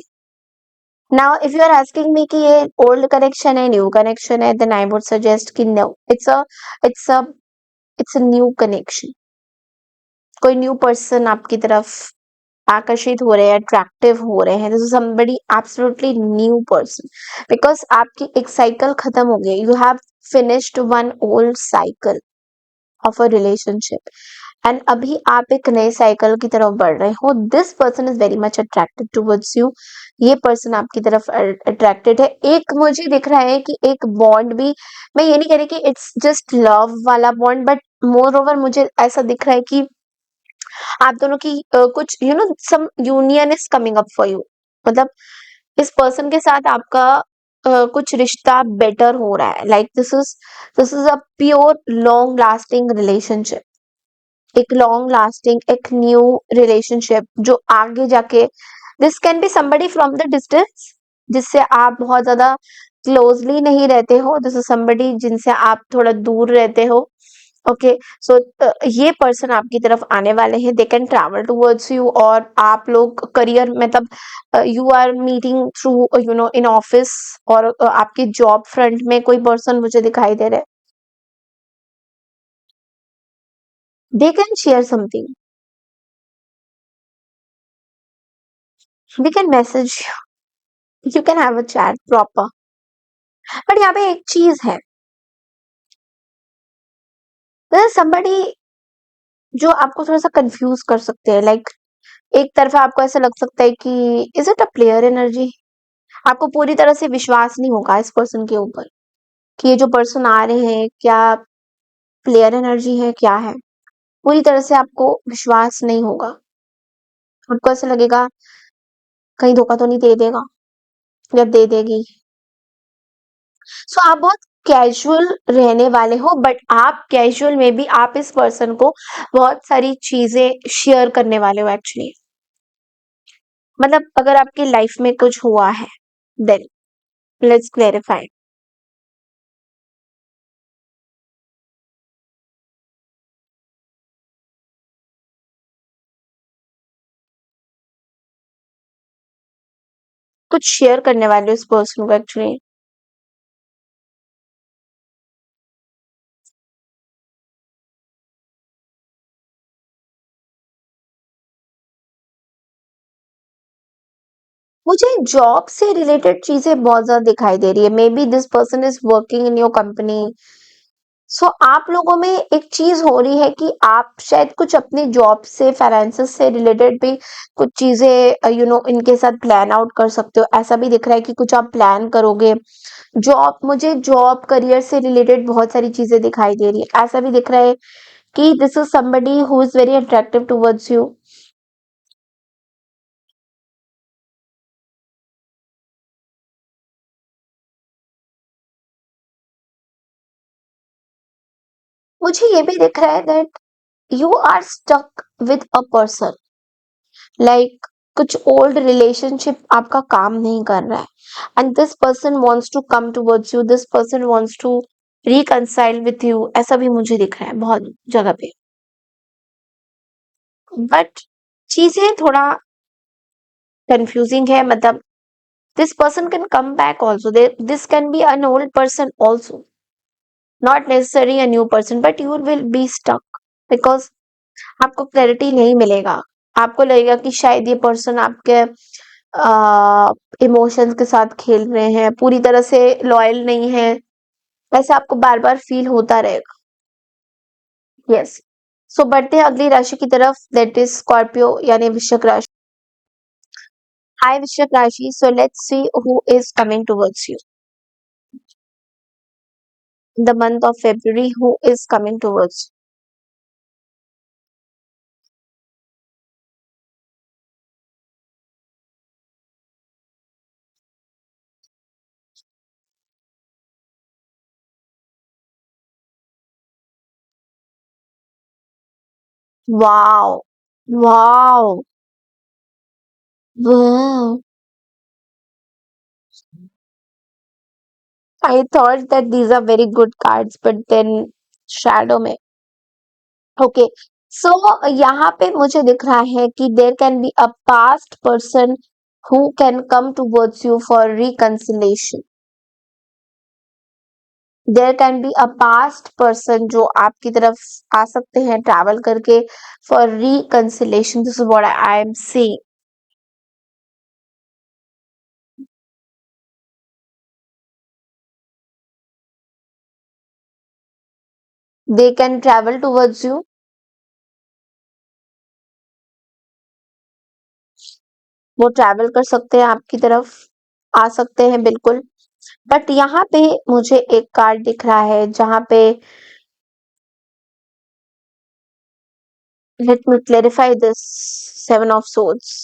Now, if you are asking me कि ये old connection है, new connection है, then I would suggest कि no. It's a, it's a new connection. कोई new person आपकी तरफ आकर्षित हो रहे हैं, अट्रैक्टिव हो रहे हैं। This is somebody absolutely new person, because आपकी एक साइकिल खत्म हो गई। You have finished one old cycle of a relationship, and अभी आप एक नए साइकिल की तरफ बढ़ रहे हो। This person is very much attracted towards you. ये पर्सन आपकी तरफ अट्रैक्टेड है। एक मुझे दिख रहा है कि एक बॉन्ड भी, मैं ये नहीं कह रही कि इट्स जस्ट लव वाला बॉन्ड, बट मोर ओवर मुझे ऐसा दिख रहा है कि आप दोनों की कुछ some union is coming up for you. मतलब इस पर्सन के साथ आपका कुछ रिश्ता बेटर हो रहा है। Like this is a pure long lasting relationship, एक लॉन्ग लास्टिंग, एक न्यू रिलेशनशिप जो आगे जाके, this can be somebody from the distance, जिससे आप बहुत ज्यादा क्लोजली नहीं रहते हो। दिस इज समबडी जिनसे आप थोड़ा दूर रहते हो। ओके, सो ये पर्सन आपकी तरफ आने वाले हैं। They can travel towards you, और आप लोग करियर, मतलब you are meeting through in office, और आपके जॉब फ्रंट में कोई पर्सन मुझे दिखाई दे रहा है। They can share something, they can message, you can have a chat proper. But यहाँ पे एक चीज है, somebody जो आपको थोड़ा सा कंफ्यूज कर सकते हैं। लाइक एक तरफा आपको ऐसा लग सकता है कि is it a player energy. आपको पूरी तरह से विश्वास नहीं होगा इस पर्सन के ऊपर कि ये जो पर्सन आ रहे हैं क्या प्लेयर एनर्जी है, क्या है? पूरी तरह से आपको विश्वास नहीं होगा। आपको ऐसा लगेगा कहीं धोखा तो नहीं दे देगा या दे देगी। सो आप बहुत कैजुअल रहने वाले हो, बट आप कैजुअल में भी आप इस पर्सन को बहुत सारी चीजें शेयर करने वाले हो एक्चुअली। मतलब अगर आपकी लाइफ में कुछ हुआ है, देन लेट्स क्लेरिफाई। कुछ शेयर करने वाले हो इस पर्सन को एक्चुअली। मुझे जॉब से रिलेटेड चीजें बहुत ज्यादा दिखाई दे रही है। Maybe this person is working in your company. So आप लोगों में एक चीज हो रही है कि आप शायद कुछ अपनी जॉब से फाइनेंसेस से रिलेटेड भी कुछ चीजें इनके साथ प्लान आउट कर सकते हो। ऐसा भी दिख रहा है कि कुछ आप प्लान करोगे। जॉब, मुझे जॉब करियर से रिलेटेड बहुत सारी चीजें दिखाई दे रही है। ऐसा भी दिख रहा है कि this is somebody who is very attractive towards you. मुझे ये भी दिख रहा है that you are stuck with a person, like कुछ ओल्ड रिलेशनशिप आपका काम नहीं कर रहा है, and this person wants to come towards you, this person wants to reconcile with you. ऐसा भी मुझे दिख रहा है बहुत जगह पे। बट चीजें थोड़ा कंफ्यूजिंग है। मतलब this person can come back also. This can be an old person also, not necessarily a new person, but you will be stuck because आपको क्लैरिटी नहीं मिलेगा। आपको लगेगा कि शायद ये पर्सन आपके इमोशंस के साथ खेल रहे हैं, पूरी तरह से लॉयल नहीं है। ऐसा आपको बार बार फील होता रहेगा। यस। सो बढ़ते हैं अगली राशि की तरफ, दैट इज स्कॉर्पियो यानी वृश्चिक राशि। हाय वृश्चिक राशि, so let's see who is coming towards you in the month of February, who is coming towards you. Wow. Wow. Wow. I thought that these are very good cards, but then shadow में। Okay. So यहाँ पे मुझे दिख रहा है कि there can be a past person who can come towards you for reconciliation. There can be a past person जो आपकी तरफ आ सकते हैं travel करके for reconciliation. This is what I am seeing. They can travel towards you. वो travel कर सकते हैं आपकी तरफ, आ सकते हैं बिल्कुल। बट यहाँ पे मुझे एक कार्ड दिख रहा है जहाँ पे, let me clarify this, seven of swords.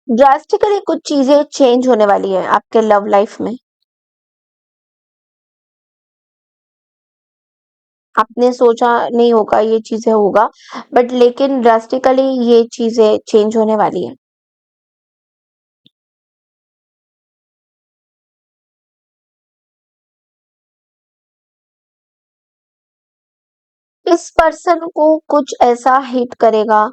Drastically कुछ चीजें चेंज होने वाली है आपके लव लाइफ में। आपने सोचा नहीं होगा ये चीजें होगा, बट लेकिन ड्रास्टिकली ये चीजें चेंज होने वाली है। इस पर्सन को कुछ ऐसा हिट करेगा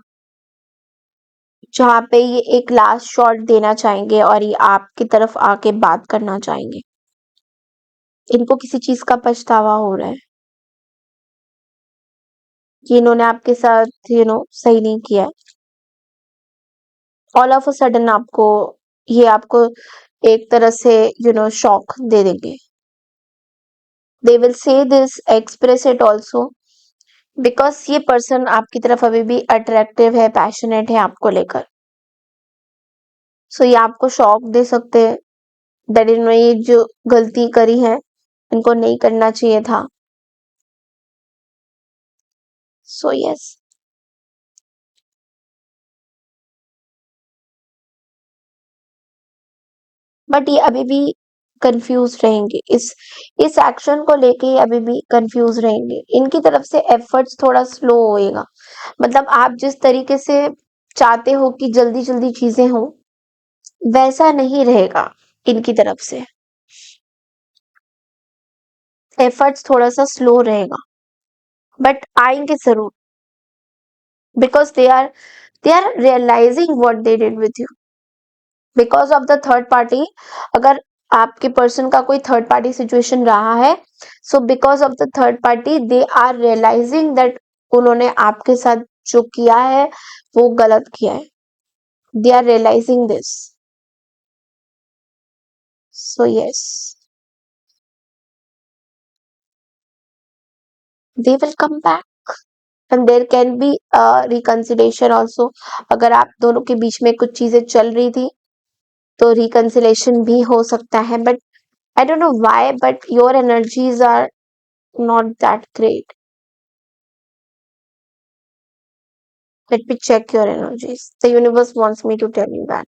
जहाँ पे ये एक लास्ट शॉट देना चाहेंगे और ये आपकी तरफ आके बात करना चाहेंगे। इनको किसी चीज का पछतावा हो रहा है कि इन्होंने आपके साथ सही नहीं किया है। ऑल ऑफ अ सडन आपको एक तरह से शॉक दे देंगे। They will say this, express it also, because ये पर्सन आपकी तरफ अभी भी अट्रैक्टिव है, पैशनेट है आपको लेकर। सो ये आपको शॉक दे सकते हैं दैट इन्होंने ये जो गलती करी है इनको नहीं करना चाहिए था। सो यस, बट ये अभी भी कंफ्यूज रहेंगे इस एक्शन को लेके। ये अभी भी कंफ्यूज रहेंगे। इनकी तरफ से एफर्ट्स थोड़ा स्लो होएगा। मतलब आप जिस तरीके से चाहते हो कि जल्दी जल्दी चीजें हो, वैसा नहीं रहेगा इनकी तरफ से। एफर्ट्स थोड़ा सा स्लो रहेगा, बट आएंगे जरूर, because they are realising what they did with you because of the third party. अगर आपके पर्सन का कोई थर्ड पार्टी सिचुएशन रहा है, so because of the third party they are realising that उन्होंने आपके साथ जो किया है वो गलत किया है। They are realising this. So yes, they will come back and there can be reconciliation also. अगर आप दोनों के बीच में कुछ चीजें चल रही थी तो रिकंसिलेशन भी हो सकता है, but I don't know why, but your energies are not that great. Let me check your energies. The universe wants me to tell you that.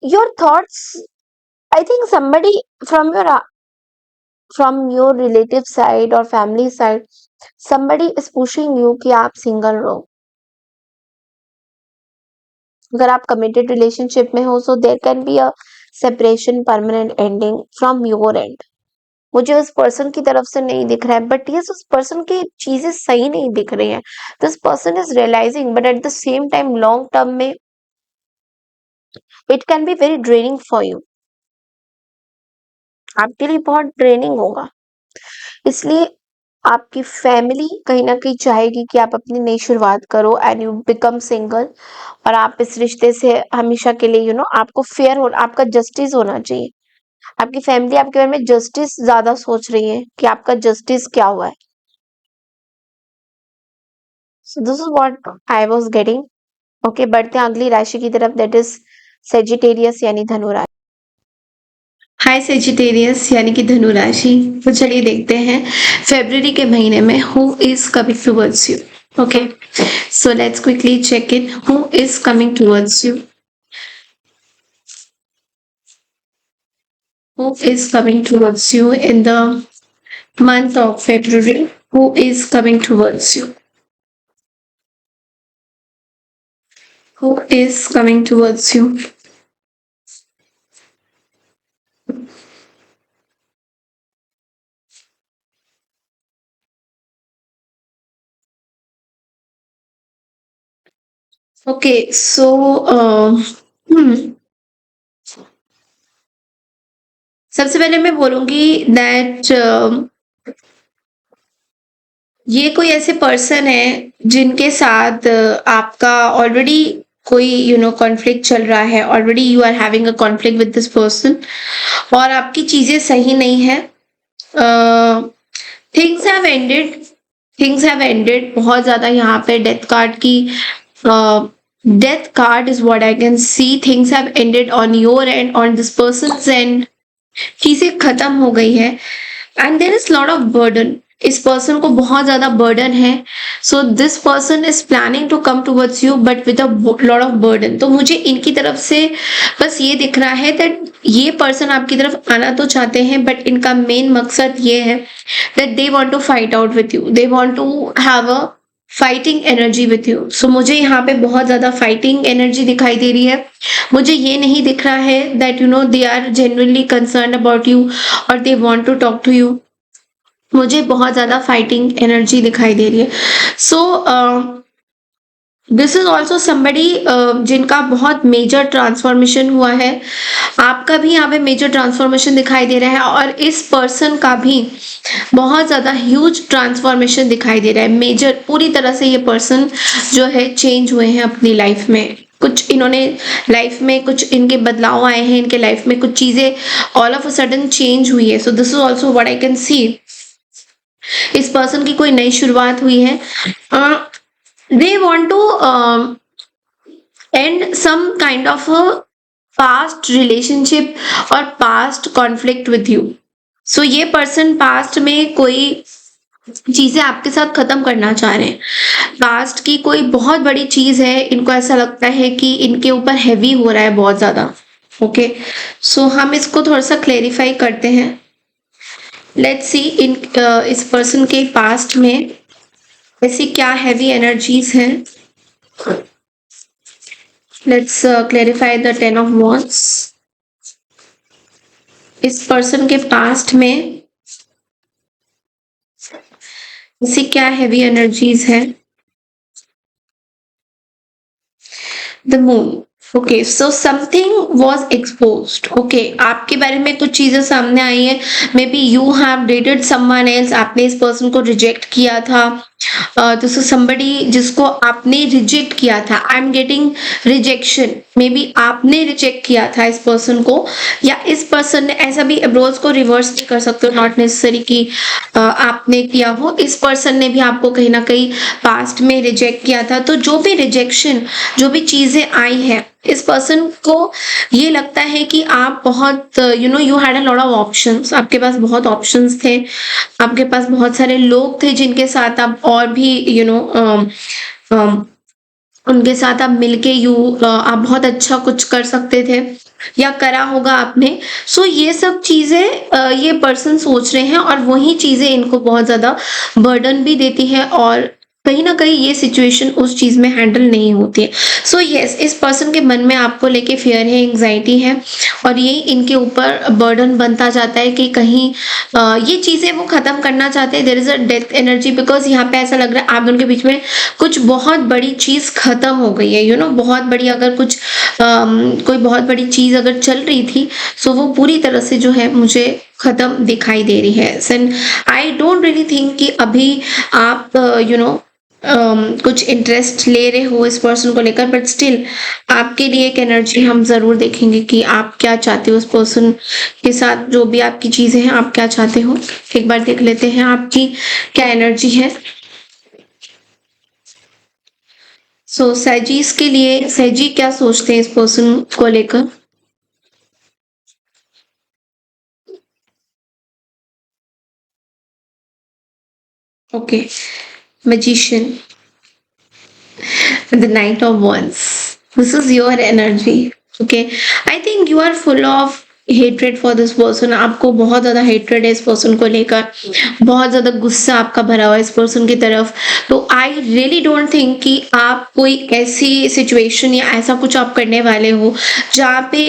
Your thoughts, I think somebody from your relative side or family side, somebody is pushing you कि आप single रहो। अगर आप committed relationship में हो, so there can be a separation, permanent ending from your end. मुझे उस person की तरफ से नहीं दिख रहा है, बट यस उस पर्सन की चीजें सही नहीं दिख रही हैं। This person is realising, but at the same time long term में it can be very draining for you. आपके लिए बहुत ड्रेनिंग होगा। इसलिए आपकी फैमिली कहीं ना कहीं चाहेगी कि आप अपनी नई शुरुआत करो एंड यू बिकम सिंगल, और आप इस रिश्ते से हमेशा के लिए आपको फेयर हो, आपका जस्टिस होना चाहिए। आपकी फैमिली आपके बारे में जस्टिस ज्यादा सोच रही है कि आपका जस्टिस क्या हुआ है। So this is what I was getting. Okay, बढ़ते हैं अगली राशि की तरफ, दैट इज सेजिटेरियस यानी धनु राशि। हाय सेजिटेरियस यानी कि धनु राशि। तो चलिए देखते हैं फरवरी के महीने में who is coming towards you. Okay, so let's quickly check in who is coming towards you. Who is coming towards you in the month of February? Who is coming towards you? Who is coming towards you? Okay, so सबसे पहले मैं बोलूंगी that ये कोई ऐसे person है जिनके साथ आपका ऑलरेडी कोई कॉन्फ्लिक्ट चल रहा है। Already you are having a conflict with this person और आपकी चीजें सही नहीं है। Things have ended, things have ended बहुत ज्यादा। यहाँ पे डेथ कार्ड की death card is what I can see. Things have ended on your end, on this person's end. चीजें खत्म हो गई है and there is lot of burden. इस पर्सन को बहुत ज्यादा बर्डन है। So this person is planning to come towards you but with a lot of burden. तो मुझे इनकी तरफ से बस ये दिख रहा है दैट ये पर्सन आपकी तरफ आना तो चाहते हैं बट इनका मेन मकसद ये है that they want to fight out with you. They want to have a fighting energy with you. So मुझे यहाँ पे बहुत ज्यादा फाइटिंग एनर्जी दिखाई दे रही है। मुझे ये नहीं दिख रहा है that you know they are genuinely concern about you और they want to talk to you. मुझे बहुत ज्यादा फाइटिंग एनर्जी दिखाई दे रही है। So this is also somebody जिनका बहुत मेजर ट्रांसफॉर्मेशन हुआ है। आपका भी यहाँ पे मेजर ट्रांसफॉर्मेशन दिखाई दे रहा है और इस पर्सन का भी बहुत ज्यादा ह्यूज ट्रांसफॉर्मेशन दिखाई दे रहा है। मेजर पूरी तरह से ये पर्सन जो है चेंज हुए हैं अपनी लाइफ में। कुछ इन्होंने लाइफ में कुछ इनके बदलाव आए हैं, इनके लाइफ में कुछ चीजें all of a sudden change हुई है। So this is also what I can see. इस पर्सन की कोई नई शुरुआत हुई है। They want to end some kind of past relationship और past conflict with you. So ये पर्सन पास्ट में कोई चीजें आपके साथ खत्म करना चाह रहे हैं। पास्ट की कोई बहुत बड़ी चीज है, इनको ऐसा लगता है कि इनके ऊपर हैवी हो रहा है बहुत ज्यादा। ओके, सो हम इसको थोड़ा सा क्लेरिफाई करते हैं। लेट्स सी इस पर्सन के पास्ट में ऐसी क्या हैवी एनर्जीज हैं। Let's clarify the 10 of wands. इस पर्सन के पास्ट में ऐसी क्या हैवी एनर्जीज है। The moon. Okay, so something was exposed. Okay, आपके बारे में कुछ चीजें सामने आई है। May be you have dated someone else, आपने इस पर्सन को रिजेक्ट किया था। तो समबडी जिसको आपने रिजेक्ट किया था, आई am getting rejection. May be आपने रिजेक्ट किया था इस पर्सन को, या इस पर्सन ने, ऐसा भी रोल्स को रिवर्स भी कर सकते हो, नॉट नेसेसरी कि आपने किया हो। इस पर्सन ने भी आपको कहीं ना कहीं पास्ट में रिजेक्ट किया था। तो जो भी रिजेक्शन, जो भी चीजें आई है, इस पर्सन को ये लगता है कि आप बहुत you had a lot of options. आपके पास बहुत ऑप्शंस थे, आपके पास बहुत सारे लोग थे जिनके साथ आप और भी उनके साथ आप मिलके आप बहुत अच्छा कुछ कर सकते थे या करा होगा आपने। सो ये सब चीजें ये पर्सन सोच रहे हैं और वही चीजें इनको बहुत ज्यादा बर्डन भी देती है और कहीं ना कहीं ये सिचुएशन उस चीज में हैंडल नहीं होती है। सो यस, इस पर्सन के मन में आपको लेके फियर है, एंग्जाइटी है और ये इनके ऊपर बर्डन बनता जाता है कि कहीं ये चीजें वो खत्म करना चाहते हैं। There is a death energy, because यहाँ पे ऐसा लग रहा है आप दोनों के बीच में कुछ बहुत बड़ी चीज खत्म हो गई है। बहुत बड़ी, अगर कुछ कोई बहुत बड़ी चीज अगर चल रही थी, सो वो पूरी तरह से जो है मुझे खत्म दिखाई दे रही है। And I don't really think कि अभी आप कुछ इंटरेस्ट ले रहे हो इस पर्सन को लेकर, बट स्टिल आपके लिए एक एनर्जी हम जरूर देखेंगे कि आप क्या चाहते हो उस पर्सन के साथ। जो भी आपकी चीजें हैं, आप क्या चाहते हो, एक बार देख लेते हैं आपकी क्या एनर्जी है। सो सैजीज के लिए, सैजी क्या सोचते हैं इस पर्सन को लेकर। Okay, magician, the Knight of Wands. This is your energy. Okay, I think you are full of hatred for this person. आपको बहुत ज्यादा hatred है इस person को लेकर, बहुत ज्यादा गुस्सा आपका भरा हुआ है इस person की तरफ। तो I really don't think कि आप कोई ऐसी situation या ऐसा कुछ आप करने वाले हो जहाँ पे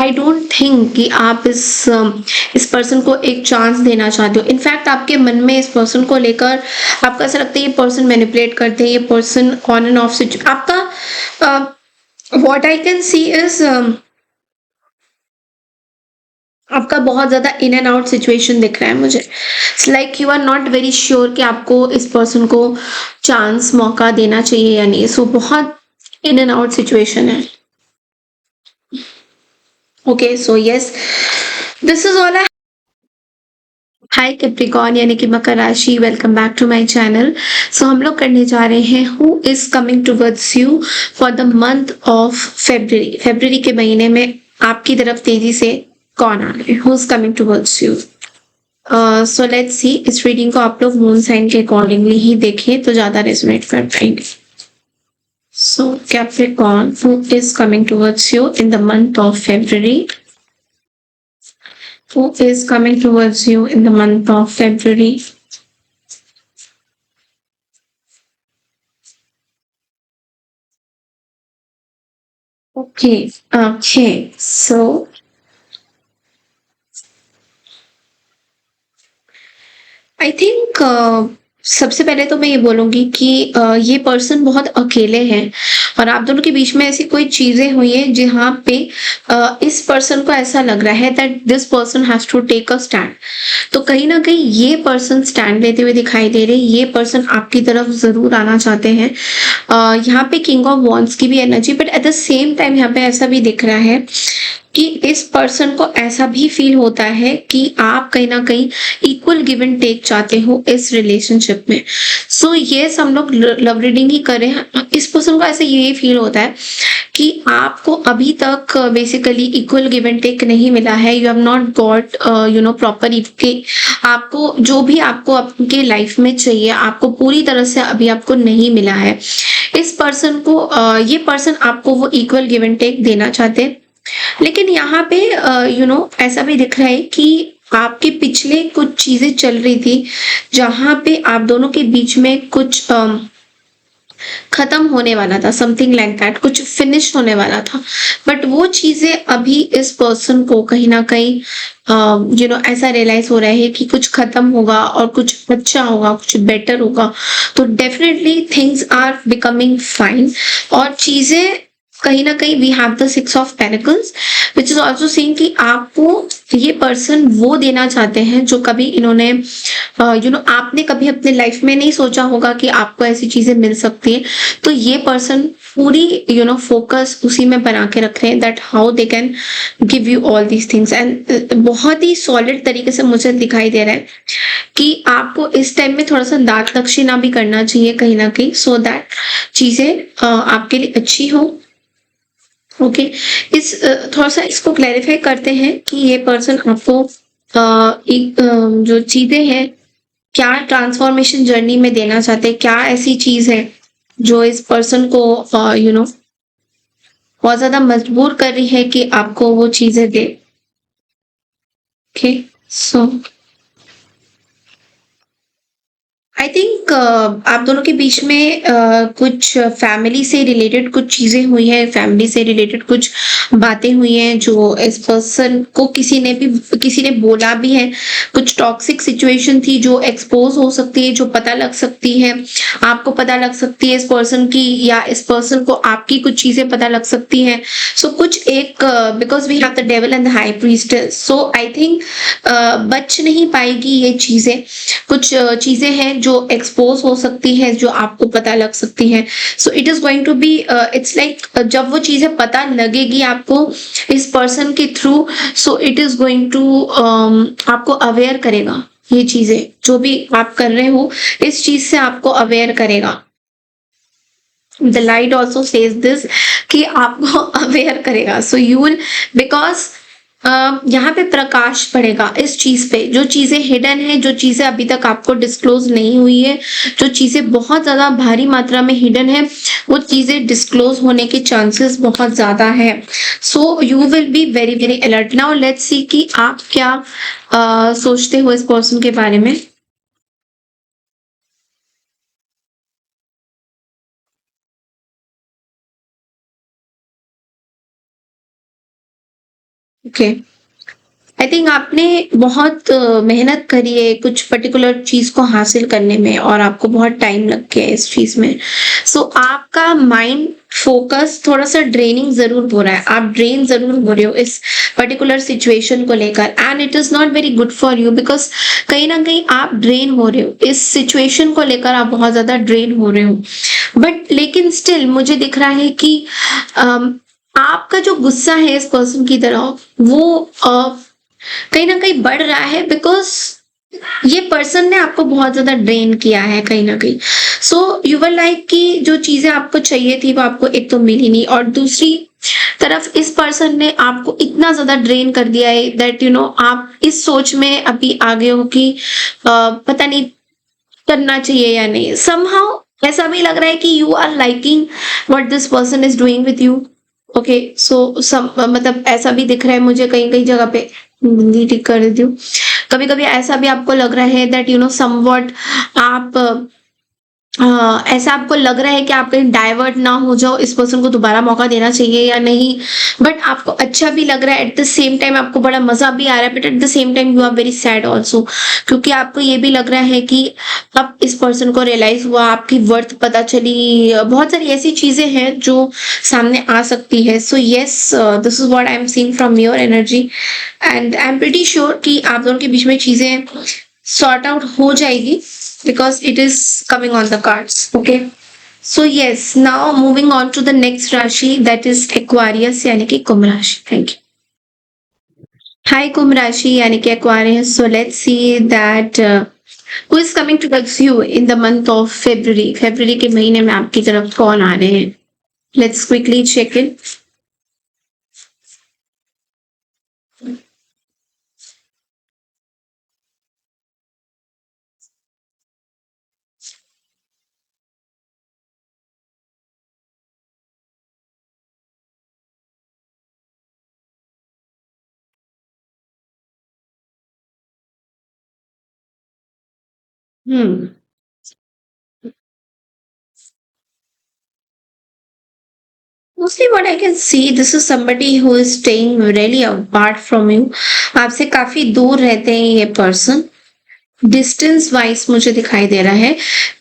I don't think कि आप इस person को एक chance देना चाहते हो। इनफैक्ट आपके मन में इस person को लेकर आपको ऐसा लगता है ये person manipulate करते हैं, ये person on and off situation आपका what I can see is आपका बहुत ज्यादा इन एंड आउट सिचुएशन दिख रहा है मुझे। Like you are not very sure कि आपको इस पर्सन को चांस, मौका देना चाहिए या नहीं। सो बहुत इन एंड आउट सिचुएशन है। Okay, so yes, this is all. Hi Capricorn यानी कि मकर राशि, welcome back to my channel. So हम लोग करने जा रहे हैं who is coming towards you for the month of February. February के महीने में आपकी तरफ तेजी से कौन आ रहे हैं, who is coming towards you. So let's see, इस रीडिंग को आप लोग मून साइन के अकॉर्डिंगली ही देखें तो ज्यादा रेजोनेट कर पाएंगे। So Capricorn, who is coming towards you in the month of February. Who is coming towards you in the month of February? Okay, okay. So I think सबसे पहले तो मैं ये बोलूँगी कि ये पर्सन बहुत अकेले हैं और आप दोनों के बीच में ऐसी कोई चीज़ें हुई हैं जहाँ पे इस पर्सन को ऐसा लग रहा है that this person has to take a stand. तो कहीं न कहीं ये पर्सन स्टैंड लेते हुए दिखाई दे रहे हैं, ये पर्सन आपकी तरफ ज़रूर आना चाहते हैं। यहाँ पे किंग ऑफ वॉन्ड्स की भी energy, but at the same time यहाँ पे ऐसा भी दिख रहा है कि इस पर्सन को ऐसा भी फील होता है कि आप कहीं न कहीं इक्वल गिव एंड टेक चाहते हो इस रिलेशनशिप में। सो येस, हम लोग लव रीडिंग ही कर रहे हैं। इस पर्सन को ऐसे ये फील होता है कि आपको अभी तक basically equal give and take नहीं मिला है। You have not got proper आपको जो भी आपको आपके लाइफ में चाहिए, आपको पूरी तरह से अभी आपको नहीं मिला है। इस पर्सन को ये पर्सन आपको वो इक्वल गिव एंड टेक देना चाहते हैं। लेकिन यहाँ पे ऐसा भी दिख रहा है कि आपके पिछले कुछ चीजें चल रही थी जहां पे आप दोनों के बीच में कुछ खत्म होने वाला था, समथिंग लाइक दैट, कुछ फिनिश होने वाला था। बट वो चीजें अभी इस पर्सन को कहीं ना कहीं ऐसा रियलाइज हो रहा है कि कुछ खत्म होगा और कुछ अच्छा होगा, कुछ बेटर होगा। तो definitely things are becoming fine और चीजें कहीं ना कहीं we have the six of pentacles which is also saying कि आपको ये पर्सन वो देना चाहते हैं जो कभी इन्होंने आपने कभी अपने लाइफ में नहीं सोचा होगा कि आपको ऐसी चीजें मिल सकती है। तो ये पर्सन पूरी फोकस उसी में बना के रख रहे हैं that how they can give you all these things. And बहुत ही सॉलिड तरीके से मुझे दिखाई दे रहा है कि आपको इस टाइम में थोड़ा सा दान दक्षिणा भी करना चाहिए कहीं ना कहीं, सो दैट चीजें आपके लिए अच्छी हो। ओके, इस थोड़ा सा इसको क्लैरिफाई करते हैं कि ये पर्सन आपको एक जो चीजें हैं, क्या ट्रांसफॉर्मेशन जर्नी में देना चाहते हैं, क्या ऐसी चीज है जो इस पर्सन को बहुत ज्यादा मजबूर कर रही है कि आपको वो चीजें दे। ओके, सो आई थिंक आप दोनों के बीच में कुछ फैमिली से रिलेटेड कुछ चीजें हुई हैं, फैमिली से रिलेटेड कुछ बातें हुई हैं जो इस पर्सन को किसी ने बोला भी है। कुछ टॉक्सिक सिचुएशन थी जो एक्सपोज हो सकती है, जो पता लग सकती है, आपको पता लग सकती है इस पर्सन की, या इस पर्सन को आपकी कुछ चीजें पता लग सकती हैं। सो कुछ एक because we have the devil and the high priestess, so I think बच नहीं पाएगी ये चीजें। कुछ चीजें हैं जो एक्सपोज हो सकती है, जो आपको पता लग सकती है। So it is going to be it's like जब वो चीजें पता लगेगी आपको इस पर्सन के through, so it is going to आपको अवेयर करेगा। ये चीजें जो भी आप कर रहे हो इस चीज से आपको अवेयर करेगा। The light also says this कि आपको अवेयर करेगा। सो यू विल बिकॉज यहाँ पे प्रकाश पड़ेगा इस चीज पे, जो चीजें हिडन है, जो चीजें अभी तक आपको डिस्क्लोज नहीं हुई है, जो चीजें बहुत ज्यादा भारी मात्रा में हिडन है, वो चीजें डिस्क्लोज होने के चांसेस बहुत ज्यादा है। सो you will be very very alert. Now let's see कि आप क्या सोचते हो इस पर्सन के बारे में। ओके, आई थिंक आपने बहुत मेहनत करी है कुछ पर्टिकुलर चीज को हासिल करने में और आपको बहुत टाइम लग गया है इस चीज में। सो आपका माइंड फोकस थोड़ा सा ड्रेनिंग जरूर हो रहा है, आप ड्रेन जरूर हो रहे हो इस पर्टिकुलर सिचुएशन को लेकर, and it is not very good for you because कहीं ना कहीं आप ड्रेन हो रहे हो इस सिचुएशन को लेकर, आप बहुत ज्यादा ड्रेन हो रहे हो। बट लेकिन स्टिल मुझे दिख रहा है कि आपका जो गुस्सा है इस पर्सन की तरफ वो कहीं ना कहीं बढ़ रहा है बिकॉज ये पर्सन ने आपको बहुत ज्यादा ड्रेन किया है कहीं ना कहीं। सो यू वर लाइक कि जो चीजें आपको चाहिए थी वो आपको एक तो मिली नहीं, और दूसरी तरफ इस पर्सन ने आपको इतना ज्यादा ड्रेन कर दिया है दैट आप इस सोच में अभी आ गए हो कि पता नहीं करना चाहिए या नहीं। समहाउ ऐसा भी लग रहा है कि you are liking what this person is doing with you. Okay, so मतलब ऐसा भी दिख रहा है मुझे कहीं कहीं जगह पे, हिंदी ठीक कर देती हूँ। कभी कभी ऐसा भी आपको लग रहा है दैट समवॉट आप ऐसा आपको लग रहा है कि आप कहीं डाइवर्ट ना हो जाओ, इस पर्सन को दोबारा मौका देना चाहिए या नहीं, बट आपको अच्छा भी लग रहा है, एट द सेम टाइम आपको बड़ा मजा भी आ रहा है, but at the same time you are very sad also, क्योंकि आपको ये भी लग रहा है कि अब इस पर्सन को रियलाइज हुआ, आपकी वर्थ पता चली, बहुत सारी ऐसी चीजें हैं जो सामने आ सकती है। सो yes, this is what I am seeing from your energy, and I am pretty sure कि आप दोनों के बीच में चीजें sort out हो जाएगी, because it is coming on the cards. Okay, so yes, now moving on to the next rashi, that is Aquarius यानी कि कुंभ राशि। Thank you. Hi कुंभ राशि यानी कि Aquarius, so let's see that who is coming towards you in the month of February। February के महीने में आपकी तरफ कौन आ रहे हैं? Let's quickly check it. Hmm. Mostly what I can see, this is somebody who is staying really apart from you. आपसे काफी दूर रहते हैं ये पर्सन। डिस्टेंस वाइज मुझे दिखाई दे रहा है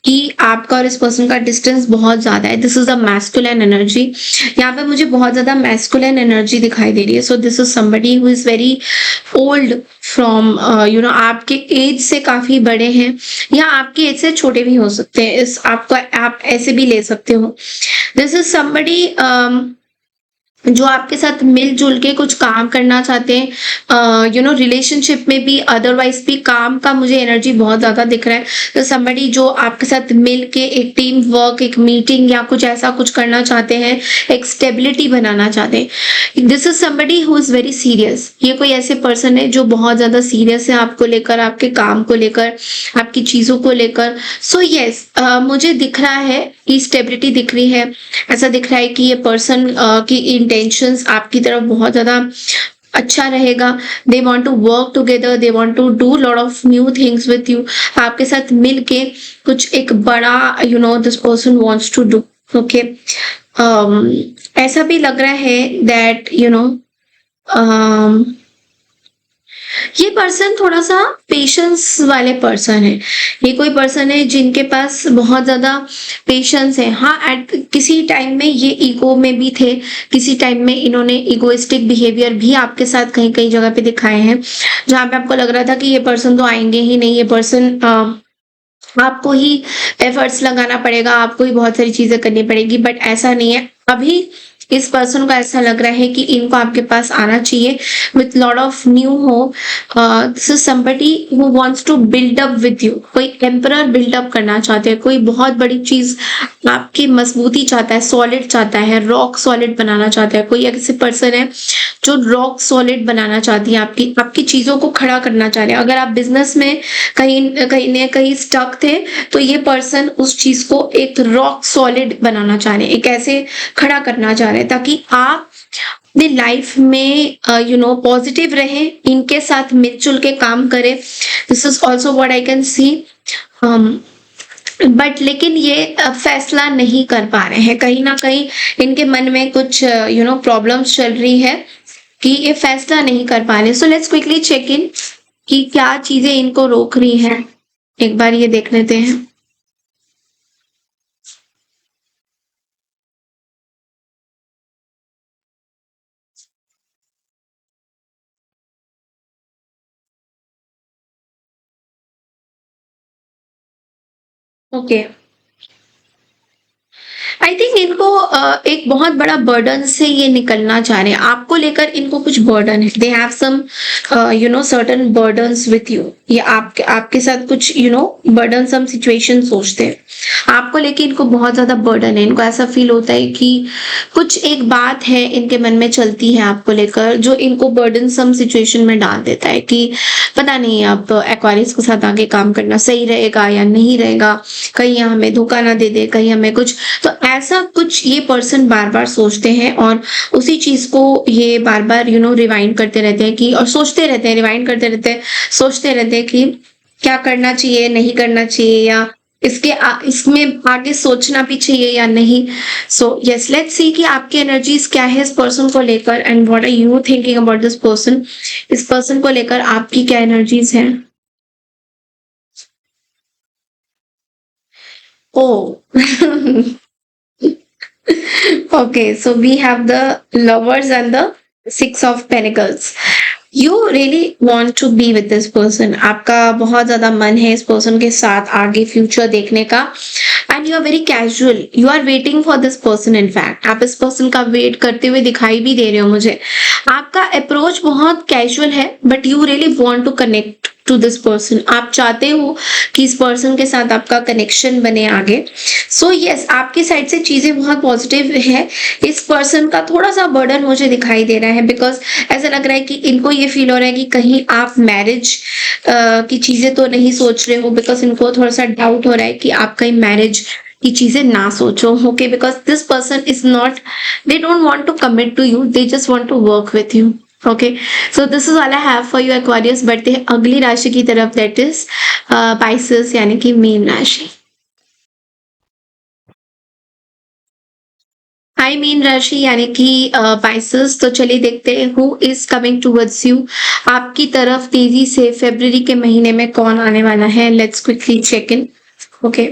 कि आपका और इस पर्सन का डिस्टेंस बहुत ज्यादा है। This is a masculine energy. यहाँ पे मुझे बहुत ज्यादा मैस्कुलिन एनर्जी दिखाई दे रही है। So this is somebody who is very old from आपके एज से काफी बड़े हैं, या आपकी एज से छोटे भी हो सकते हैं। इस आपका आप ऐसे भी ले सकते हो। दिस इज समबडी जो आपके साथ मिलजुल के कुछ काम करना चाहते हैं, रिलेशनशिप में भी, अदरवाइज भी काम का मुझे एनर्जी बहुत ज्यादा दिख रहा है। तो समबडी जो आपके साथ मिल के एक टीम वर्क, एक मीटिंग या कुछ ऐसा कुछ करना चाहते हैं, एक स्टेबिलिटी बनाना चाहते हैं। This is somebody who is very serious. ये कोई ऐसे पर्सन है जो बहुत ज्यादा सीरियस है आपको लेकर, आपके काम को लेकर, आपकी चीजों को लेकर। सो यस, मुझे दिख रहा है कि स्टेबिलिटी दिख रही है। ऐसा दिख रहा है कि ये पर्सन की इंटेंशंस आपकी तरफ बहुत ज्यादा अच्छा रहेगा। They want to work together, they want to do lot of new things with you. आपके साथ मिलके कुछ एक बड़ा this person wants to do. Okay, ऐसा भी लग रहा है दैट ये पर्सन थोड़ा सा पेशेंस वाले पर्सन है। ये कोई पर्सन है जिनके पास बहुत ज्यादा पेशेंस है। हाँ, एट किसी टाइम में ये ईगो में भी थे, किसी टाइम में इन्होंने इगोइस्टिक बिहेवियर भी आपके साथ कहीं कहीं जगह पे दिखाए हैं, जहां पे आपको लग रहा था कि ये पर्सन तो आएंगे ही नहीं, ये पर्सन आपको ही एफर्ट्स लगाना पड़ेगा, आपको ही बहुत सारी चीजें करनी पड़ेगी, बट ऐसा नहीं है। अभी इस पर्सन को ऐसा लग रहा है कि इनको आपके पास आना चाहिए with lot of new hope. This is somebody who wants to build up with you. कोई एम्परर बिल्डअप करना चाहते हैं, कोई बहुत बड़ी चीज आपकी मजबूती चाहता है, सॉलिड चाहता है, रॉक सॉलिड बनाना चाहता है। कोई ऐसे पर्सन है जो रॉक सॉलिड बनाना चाहती है, आपकी आपकी चीजों को खड़ा करना चाह रहे हैं। अगर आप बिजनेस में कहीं कहीं न कहीं स्टक थे, तो ये पर्सन उस चीज को एक रॉक सॉलिड बनाना चाह रहे हैं, एक ऐसे खड़ा करना चाह रहे हैं ताकि आप अपनी लाइफ में पॉजिटिव रहे, इनके साथ मिलजुल के काम करें। This is also what I can C. But लेकिन ये फैसला नहीं कर पा रहे हैं। कहीं ना कहीं इनके मन में कुछ प्रॉब्लम्स चल रही है कि ये फैसला नहीं कर पा रहे। So let's quickly check in कि क्या चीजें इनको रोक रही हैं। एक बार ये देख लेते हैं। ओके, आई थिंक इनको एक बहुत बड़ा बर्डन से ये निकलना चाह रहे हैं। आपको लेकर इनको कुछ बर्डन है। They have some certain burdens with you. ये आपके साथ कुछ बर्डन सम सिचुएशन सोचते हैं। आपको लेके इनको बहुत ज्यादा बर्डन है। इनको ऐसा फील होता है कि कुछ एक बात है इनके मन में चलती है आपको लेकर, जो इनको बर्डन सम सिचुएशन में डाल देता है कि पता नहीं अब एक्वारियस के साथ आगे काम करना सही रहेगा या नहीं रहेगा, कहीं हमें धोखा ना दे दे, कहीं हमें कुछ। तो ऐसा कुछ ये पर्सन बार बार सोचते हैं और उसी चीज को ये बार बार रिवाइंड करते रहते हैं कि, और सोचते रहते हैं, रिवाइंड करते रहते हैं, सोचते रहते हैं कि क्या करना चाहिए, नहीं करना चाहिए, या इसमें आगे सोचना भी चाहिए या नहीं। सो यस, लेट्स सी कि आपकी एनर्जीज क्या है इस पर्सन को लेकर, and what are you thinking about this person. इस पर्सन को लेकर आपकी क्या एनर्जीज हैं? Oh, okay, so we have the lovers and the six of pentacles. You really want to be with this person. आपका बहुत ज्यादा मन है इस पर्सन के साथ आगे फ्यूचर देखने का, and you are very casual, you are waiting for this person. In fact आप इस पर्सन का वेट करते हुए दिखाई भी दे रहे हो मुझे। आपका अप्रोच बहुत कैजुअल है, but you really want to connect to this person. आप चाहते हो कि इस पर्सन के साथ आपका कनेक्शन बने आगे। सो यस, आपकी साइड से चीजें बहुत पॉजिटिव है। इस पर्सन का थोड़ा सा बर्डन मुझे दिखाई दे रहा है, बिकॉज ऐसा लग रहा है कि इनको ये फील हो रहा है कि कहीं आप मैरिज की चीजें तो नहीं सोच रहे हो, बिकॉज इनको थोड़ा सा डाउट हो रहा है कि आप कहीं मैरिज की चीजें ना सोचो। Okay, because this person is not, they don't want to commit to you, they just want to work with you. Okay, so this is all I have for you Aquarius. बढ़ते हैं अगली राशि की तरफ, दैट इज पाइसेस यानी कि mean राशि। हाय mean राशि यानी कि पाइसेस। तो चलिए देखते हैं who is coming towards you. आपकी तरफ तेजी से फरवरी के महीने में कौन आने वाला है? Let's quickly check in. Okay,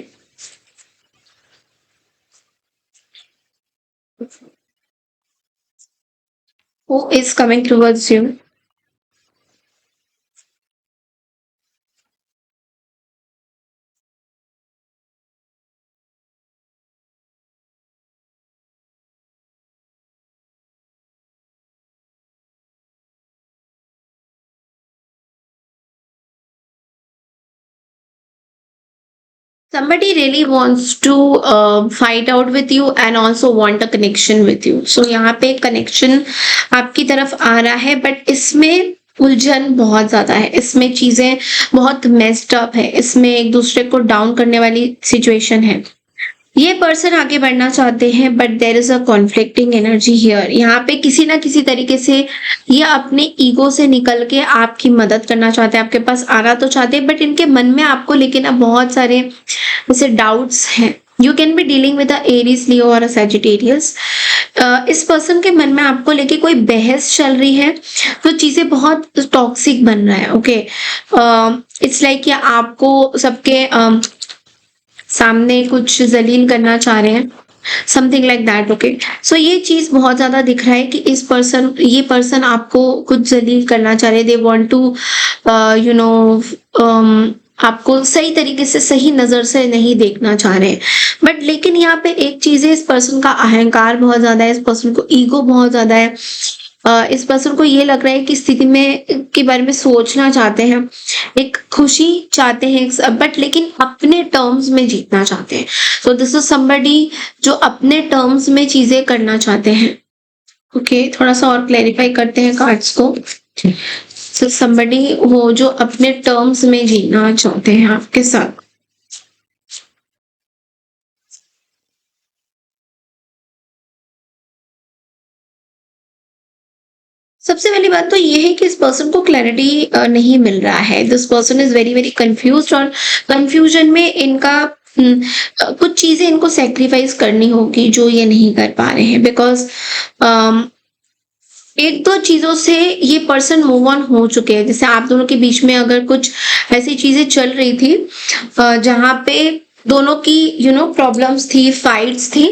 who is coming towards you? Somebody really wants to fight out with you and also want a connection with you. So यहाँ पे connection आपकी तरफ आ रहा है, बट इसमें उलझन बहुत ज्यादा है, इसमें चीजें बहुत मेस्ड अप है, इसमें एक दूसरे को डाउन करने वाली सिचुएशन है। ये पर्सन आगे बढ़ना चाहते हैं, but there is a conflicting energy here. यहाँ पे किसी ना किसी तरीके से ये अपने ईगो से निकल के आपकी मदद करना चाहते हैं, आपके पास आना तो चाहते हैं, बट इनके मन में आपको लेके ना बहुत सारे ऐसे डाउट्स हैं। You can be dealing with Aries, Leo और सैजिटेरियस। इस पर्सन के मन में आपको लेके कोई बहस चल रही है, तो चीजें बहुत टॉक्सिक बन रहा है। ओके, इट्स लाइक आपको सबके सामने कुछ जलील करना चाह रहे हैं, समथिंग लाइक दैट। ओके, सो ये चीज बहुत ज्यादा दिख रहा है कि ये पर्सन आपको कुछ जलील करना चाह रहे हैं। They want to you know आपको सही तरीके से, सही नजर से नहीं देखना चाह रहे हैं। बट लेकिन यहाँ पे एक चीज है, इस पर्सन का अहंकार बहुत ज्यादा है, इस पर्सन को ईगो बहुत ज्यादा है। इस पर्सन को ये लग रहा है कि स्थिति में के बारे में सोचना चाहते हैं, एक खुशी चाहते हैं, बट लेकिन अपने टर्म्स में जीतना चाहते हैं। सो दिस इज समबडी जो अपने टर्म्स में चीजें करना चाहते हैं। ओके, थोड़ा सा और क्लैरिफाई करते हैं कार्ड्स को। सो समबडी वो जो अपने टर्म्स में जीना चाहते हैं आपके साथ। सबसे पहली बात तो ये है कि इस पर्सन को क्लैरिटी नहीं मिल रहा है। This person is very very confused, और कंफ्यूजन में इनका कुछ चीजें इनको सेक्रीफाइस करनी होगी जो ये नहीं कर पा रहे हैं, बिकॉज एक दो चीजों से ये पर्सन मूव ऑन हो चुके हैं। जैसे आप दोनों के बीच में अगर कुछ ऐसी चीजें चल रही थी जहां पे दोनों की प्रॉब्लम्स थी, फाइट्स थी,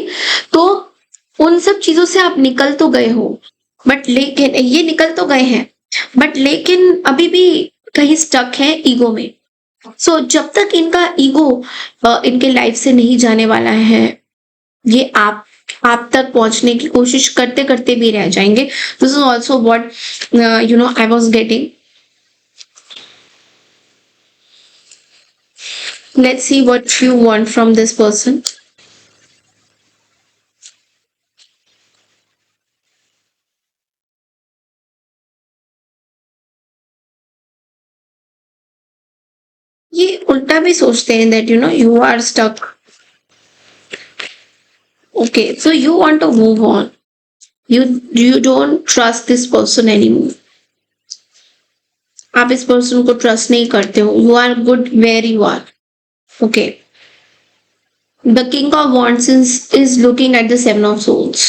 तो उन सब चीजों से आप निकल तो गए हो, बट लेकिन ये निकल तो गए हैं, बट लेकिन अभी भी कहीं स्टक है ईगो में। सो जब तक इनका ईगो इनके लाइफ से नहीं जाने वाला है, ये आप तक पहुंचने की कोशिश करते करते भी रह जाएंगे। This is also what I was getting. Let's see what you want from this person. ये उल्टा भी सोचते हैं that you are stuck. Okay, so you want to move on, you don't trust this person anymore. आप इस person को trust नहीं करते हो, you are good where you are. Okay, the king of wands is looking at the seven of souls.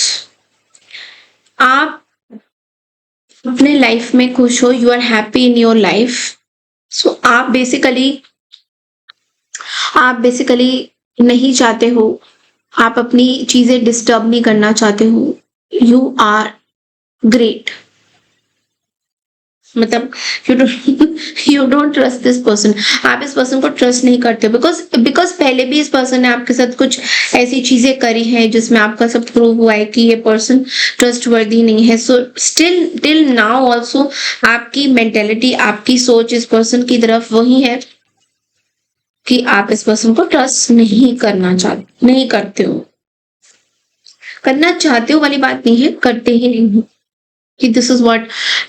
आप अपने life में खुश हो, you are happy in your life. So आप बेसिकली नहीं चाहते हो, आप अपनी चीजें डिस्टर्ब नहीं करना चाहते हो. You are great. मतलब you don't trust this person. आप इस पर्सन को ट्रस्ट नहीं करते बिकॉज पहले भी इस पर्सन ने आपके साथ कुछ ऐसी चीजें करी हैं जिसमें आपका सब प्रूव हुआ है कि ये पर्सन ट्रस्ट वर्दी नहीं है. So still till now also आपकी मेंटेलिटी, आपकी सोच इस पर्सन की तरफ वही है कि आप इस पर्सन को ट्रस्ट नहीं करते हो. करना चाहते हो वाली बात नहीं है, करते ही नहीं हो. This is what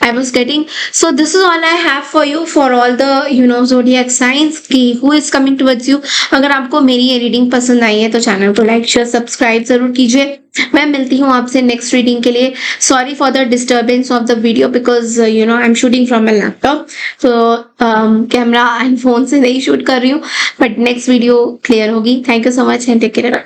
I was getting. So this is all I have for you for all the zodiac signs कि who is coming towards you. अगर आपको मेरी ये रीडिंग पसंद आई है तो चैनल को लाइक शेयर सब्सक्राइब जरूर कीजिए. मैं मिलती हूँ आपसे नेक्स्ट रीडिंग के लिए. Sorry for the disturbance of the video because I am shooting from my laptop. तो कैमरा एंड फोन से नहीं शूट कर रही हूँ, बट नेक्स्ट वीडियो क्लियर होगी. Thank you so much and take care.